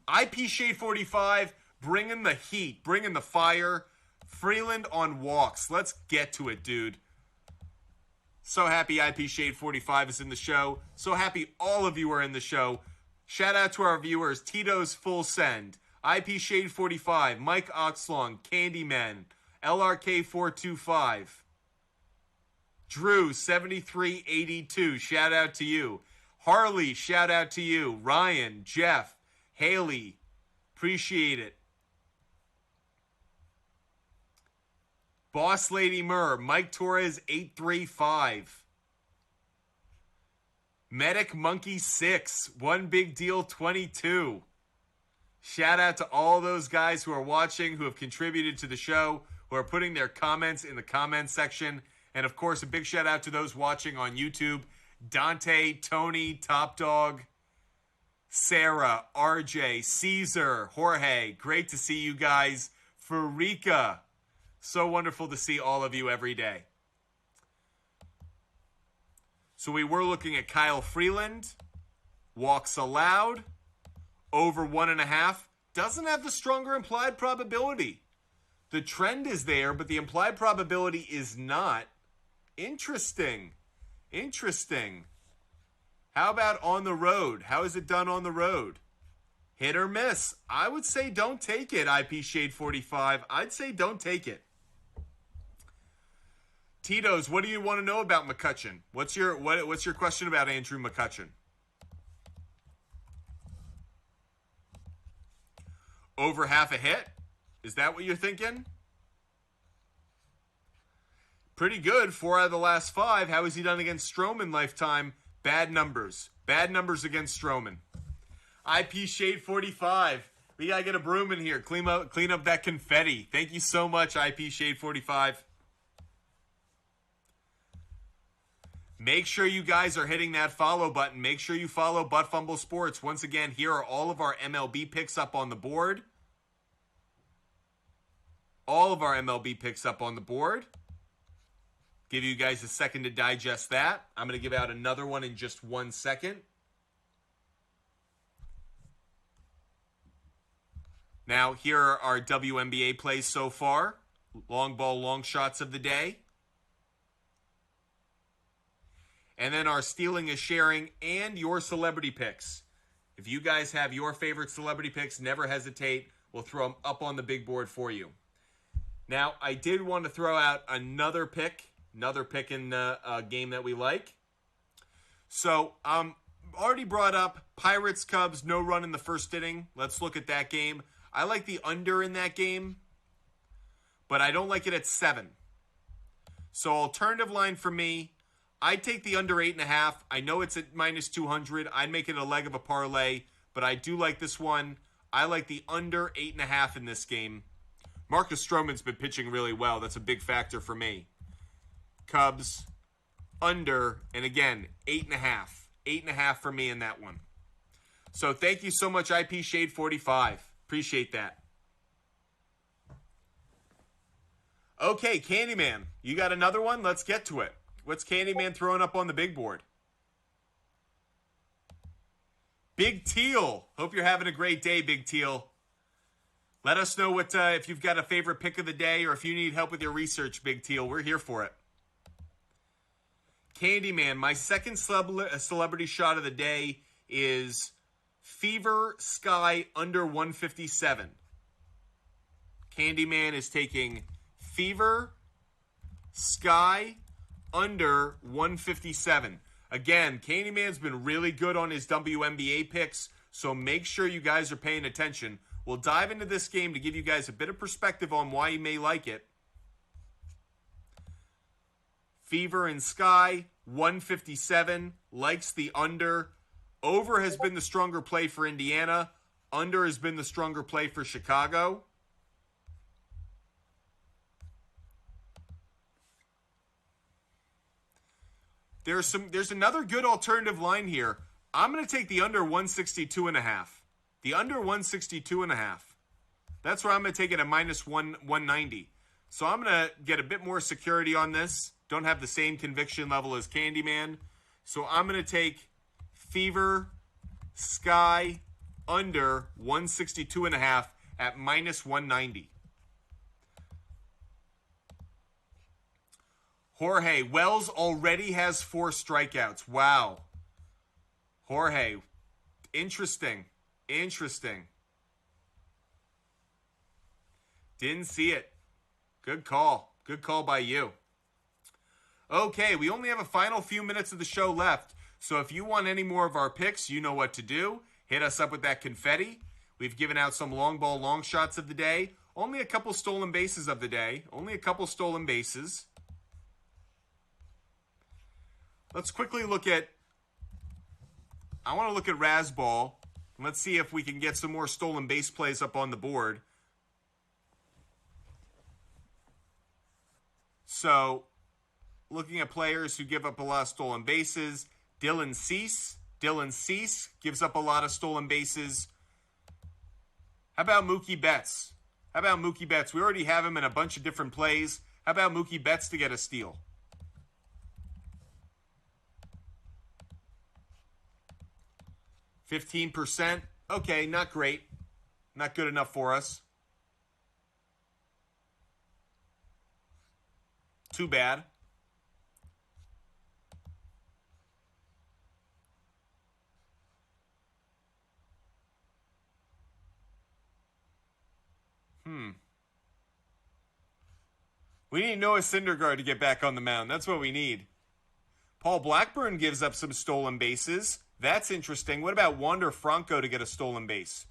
IP Shade 45, bringing the heat, bringing the fire. Freeland on walks. Let's get to it, dude. So happy IP Shade 45 is in the show. So happy all of you are in the show. Shout out to our viewers. Tito's Full Send, IP Shade 45, Mike Oxlong, Candyman, LRK 425, Drew 7382. Shout out to you. Harley, shout out to you. Ryan, Jeff, Haley, appreciate it. Boss Lady Murr, Mike Torres 835. Medic Monkey 6, One Big Deal 22. Shout out to all those guys who are watching, who have contributed to the show, who are putting their comments in the comment section. And of course, a big shout out to those watching on YouTube. Dante, Tony, Top Dog, Sarah, RJ, Caesar, Jorge. Great to see you guys. Farika. So wonderful to see all of you every day. So we were looking at Kyle Freeland. Walks allowed. Over 1.5. Doesn't have the stronger implied probability. The trend is there, but the implied probability is not. Interesting. How about on the road? How is it done on the road? Hit or miss? I would say don't take it, IP Shade 45. I'd say don't take it. Tito's, what do you want to know about McCutchen? What's your question about Andrew McCutchen? Over half a hit? Is that what you're thinking? Pretty good. 4 out of the last 5. How has he done against Stroman lifetime? Bad numbers. Bad numbers against Stroman. IP Shade 45. We got to get a broom in here. Clean up that confetti. Thank you so much, IP Shade 45. Make sure you guys are hitting that follow button. Make sure you follow Butt Fumble Sports. Once again, here are all of our MLB picks up on the board. All of our MLB picks up on the board. Give you guys a second to digest that. I'm going to give out another one in just 1 second. Now, here are our WNBA plays so far. Long ball, long shots of the day. And then our stealing is sharing and your celebrity picks. If you guys have your favorite celebrity picks, never hesitate. We'll throw them up on the big board for you. Now, I did want to throw out another pick in the game that we like. So, already brought up Pirates, Cubs, no run in the first inning. Let's look at that game. I like the under in that game, but I don't like it at 7. So, alternative line for me, I'd take the under 8.5. I know it's at minus 200. I'd make it a leg of a parlay, but I do like this one. I like the under 8.5 in this game. Marcus Stroman's been pitching really well. That's a big factor for me. Cubs, under, and again, 8.5. 8.5 for me in that one. So thank you so much, IP Shade 45. Appreciate that. Okay, Candyman, you got another one? Let's get to it. What's Candyman throwing up on the big board? Big Teal. Hope you're having a great day, Big Teal. Let us know what if you've got a favorite pick of the day or if you need help with your research, Big Teal. We're here for it. Candyman, my second celebrity shot of the day is Fever Sky under 157. Candyman is taking Fever Sky under 157. Again, Candyman's been really good on his WNBA picks, so make sure you guys are paying attention. We'll dive into this game to give you guys a bit of perspective on why you may like it. Fever and Sky, 157, likes the under. Over has been the stronger play for Indiana. Under has been the stronger play for Chicago. There's another good alternative line here. I'm going to take the under 162.5. The under 162.5. That's where I'm going to take it at minus 190. So I'm going to get a bit more security on this. Don't have the same conviction level as Candyman. So I'm going to take Fever Sky under 162.5 at minus 190. Jorge, Wells already has 4 strikeouts. Wow. Jorge, interesting. Didn't see it. Good call. Good call by you. Okay, we only have a final few minutes of the show left. So if you want any more of our picks, you know what to do. Hit us up with that confetti. We've given out some long ball, long shots of the day. Only a couple stolen bases of the day. Let's quickly look at... I want to look at Razzball. Let's see if we can get some more stolen base plays up on the board. So, looking at players who give up a lot of stolen bases. Dylan Cease gives up a lot of stolen bases. How about Mookie Betts? We already have him in a bunch of different plays. How about Mookie Betts to get a steal? %. Okay, not great. Not good enough for us. Too bad. We need Noah Syndergaard to get back on the mound. That's what we need. Paul Blackburn gives up some stolen bases. That's interesting. What about Wander Franco to get a stolen base?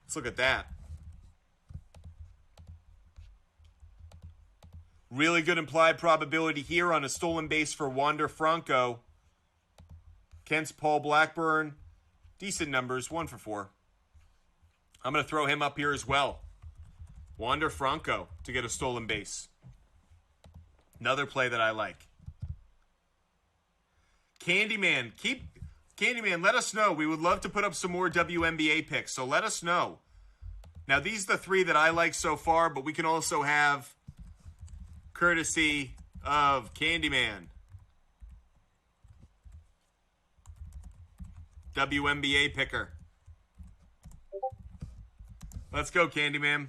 Let's look at that. Really good implied probability here on a stolen base for Wander Franco. Against Paul Blackburn. Decent numbers, 1 for 4. I'm going to throw him up here as well. Wander Franco to get a stolen base. Another play that I like. Candyman, let us know. We would love to put up some more WNBA picks, so let us know. Now, these are the 3 that I like so far, but we can also have courtesy of Candyman. WNBA picker. Let's go, Candyman.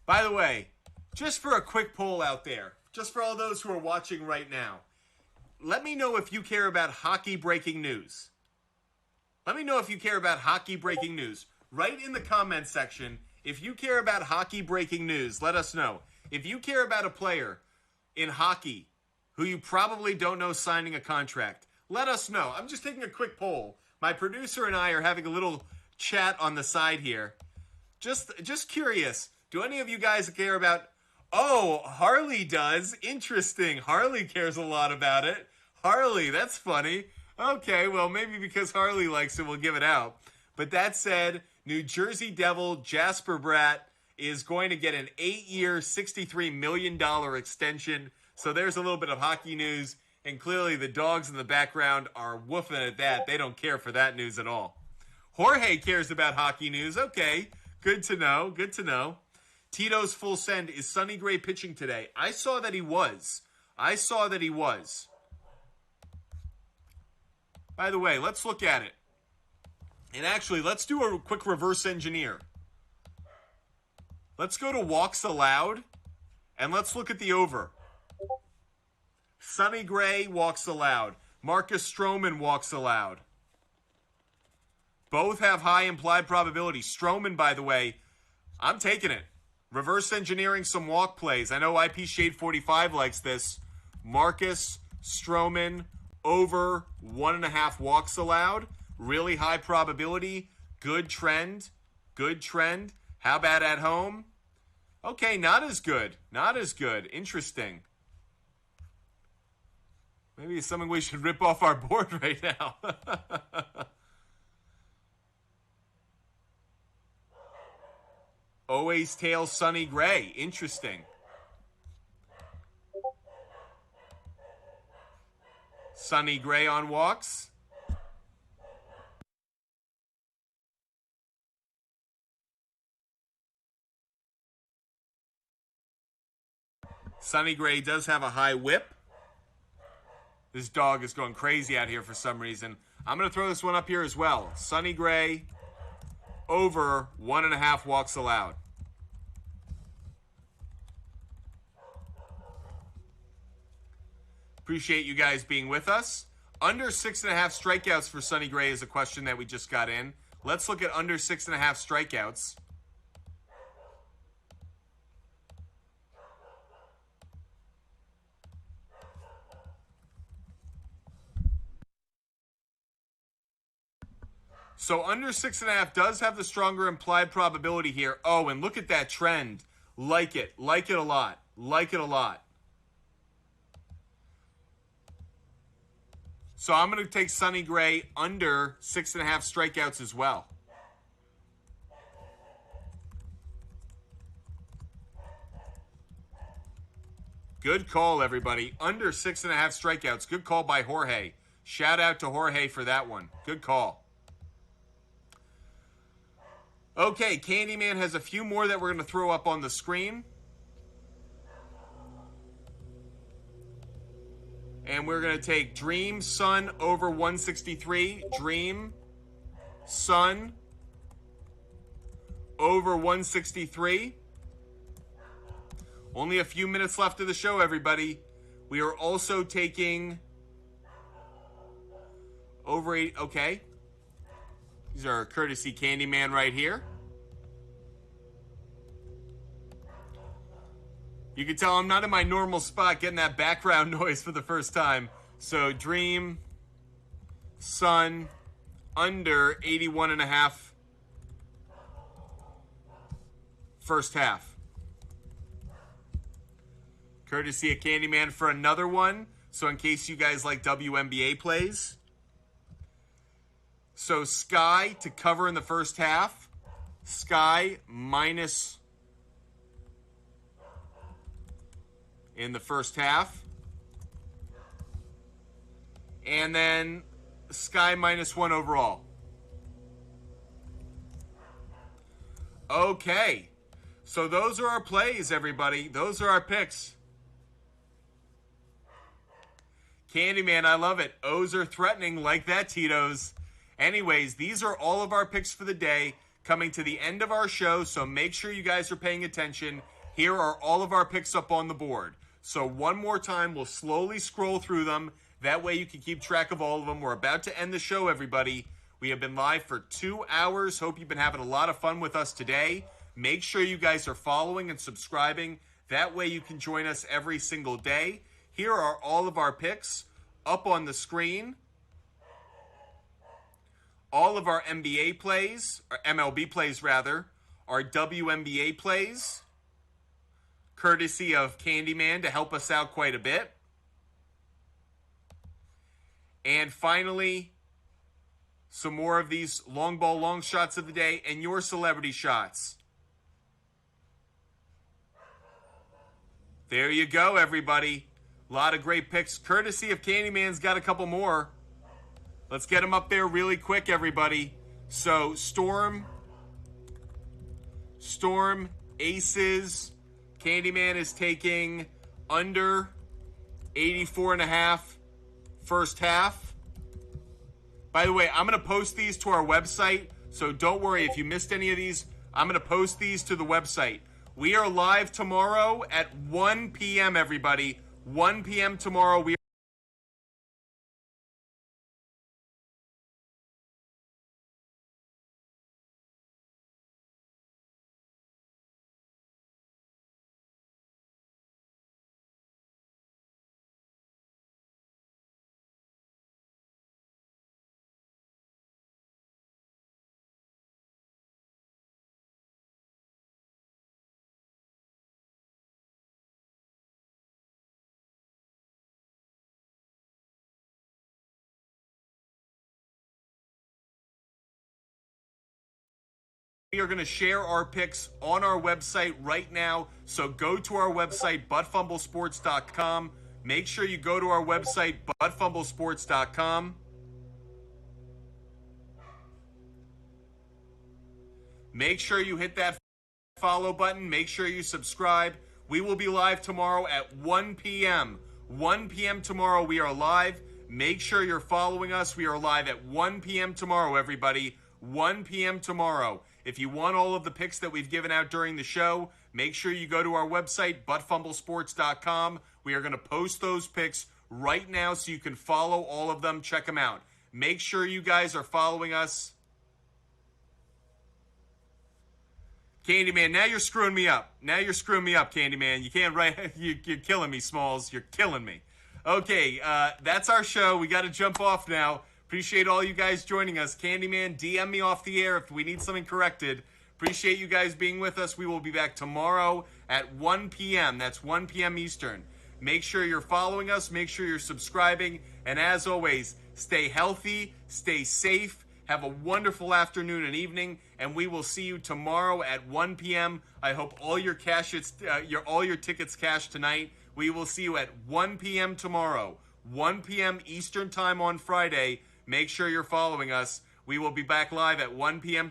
By the way, just for a quick poll out there, just for all those who are watching right now, let me know if you care about hockey breaking news. Let me know if you care about hockey breaking news. Write in the comment section if you care about hockey breaking news. Let us know. If you care about a player in hockey who you probably don't know signing a contract, let us know. I'm just taking a quick poll. My producer and I are having a little chat on the side here. Just curious. Do any of you guys care about... Oh, Harley does. Interesting. Harley cares a lot about it. Harley, that's funny. Okay, well, maybe because Harley likes it, we'll give it out. But that said, New Jersey Devil Jasper Bratt is going to get an 8-year, $63 million extension. So there's a little bit of hockey news. And clearly the dogs in the background are woofing at that. They don't care for that news at all. Jorge cares about hockey news. Okay, good to know. Good to know. Tito's full send. Is Sonny Gray pitching today? I saw that he was. By the way, let's look at it. And actually, let's do a quick reverse engineer. Let's go to walks allowed, and let's look at the over. Sonny Gray walks allowed. Marcus Stroman walks allowed. Both have high implied probability. Stroman, by the way, I'm taking it. Reverse engineering some walk plays. I know IP Shade 45 likes this. Marcus Stroman over 1.5 walks allowed. Really high probability. Good trend. How about at home? Okay, not as good. Interesting. Maybe it's something we should rip off our board right now. Always tail Sonny Gray. Interesting. Sonny Gray on walks. Sonny Gray does have a high whip. This dog is going crazy out here for some reason. I'm going to throw this one up here as well. Sonny Gray over 1.5 walks allowed. Appreciate you guys being with us. Under 6.5 strikeouts for Sonny Gray is a question that we just got in. Let's look at under 6.5 strikeouts. So under 6.5 does have the stronger implied probability here. Oh, and look at that trend. Like it a lot. So I'm going to take Sonny Gray under 6.5 strikeouts as well. Good call, everybody. Under 6.5 strikeouts. Good call by Jorge. Shout out to Jorge for that one. Good call. Okay, Candyman has a few more that we're going to throw up on the screen. And we're going to take Dream Sun over 163. Dream Sun over 163. Only a few minutes left of the show, everybody. We are also taking Over 8. Okay. These are courtesy Candyman right here. You can tell I'm not in my normal spot getting that background noise for the first time. So Dream, Sun, under 81.5 first half. Courtesy of Candyman for another one. So in case you guys like WNBA plays. So Sky to cover in the first half. Sky minus in the first half. And then Sky -1 overall. Okay. So those are our plays, everybody. Those are our picks. Candyman, I love it. O's are threatening like that, Tito's. Anyways, these are all of our picks for the day coming to the end of our show, so make sure you guys are paying attention. Here are all of our picks up on the board. So one more time, we'll slowly scroll through them. That way you can keep track of all of them. We're about to end the show, everybody. We have been live for 2 hours. Hope you've been having a lot of fun with us today. Make sure you guys are following and subscribing. That way you can join us every single day. Here are all of our picks up on the screen. All of our NBA plays, or MLB plays rather, are WNBA plays, courtesy of Candyman to help us out quite a bit. And finally, some more of these long ball long shots of the day and your celebrity shots. There you go, everybody. A lot of great picks. Courtesy of Candyman's got a couple more. Let's get them up there really quick, everybody. So, Storm, Aces. Candyman is taking under 84.5 first half. By the way, I'm going to post these to our website, so don't worry if you missed any of these. I'm going to post these to the website. We are live tomorrow at 1 p.m., everybody. 1 p.m. tomorrow. We are going to share our picks on our website right now. So go to our website, buttfumblesports.com. Make sure you go to our website, buttfumblesports.com. Make sure you hit that follow button. Make sure you subscribe. We will be live tomorrow at 1 p.m. 1 p.m. tomorrow, we are live. Make sure you're following us. We are live at 1 p.m. tomorrow, everybody. 1 p.m. tomorrow. If you want all of the picks that we've given out during the show, make sure you go to our website, buttfumblesports.com. We are going to post those picks right now so you can follow all of them. Check them out. Make sure you guys are following us. Candyman, now you're screwing me up. Now you're screwing me up, Candyman. You can't write. You're killing me, Smalls. You're killing me. Okay, that's our show. We got to jump off now. Appreciate all you guys joining us. Candyman, DM me off the air if we need something corrected. Appreciate you guys being with us. We will be back tomorrow at 1 p.m. That's 1 p.m. Eastern. Make sure you're following us. Make sure you're subscribing. And as always, stay healthy, stay safe. Have a wonderful afternoon and evening, and we will see you tomorrow at 1 p.m. I hope all your tickets cash tonight. We will see you at 1 p.m. tomorrow, 1 p.m. Eastern time on Friday. Make sure you're following us. We will be back live at 1 p.m.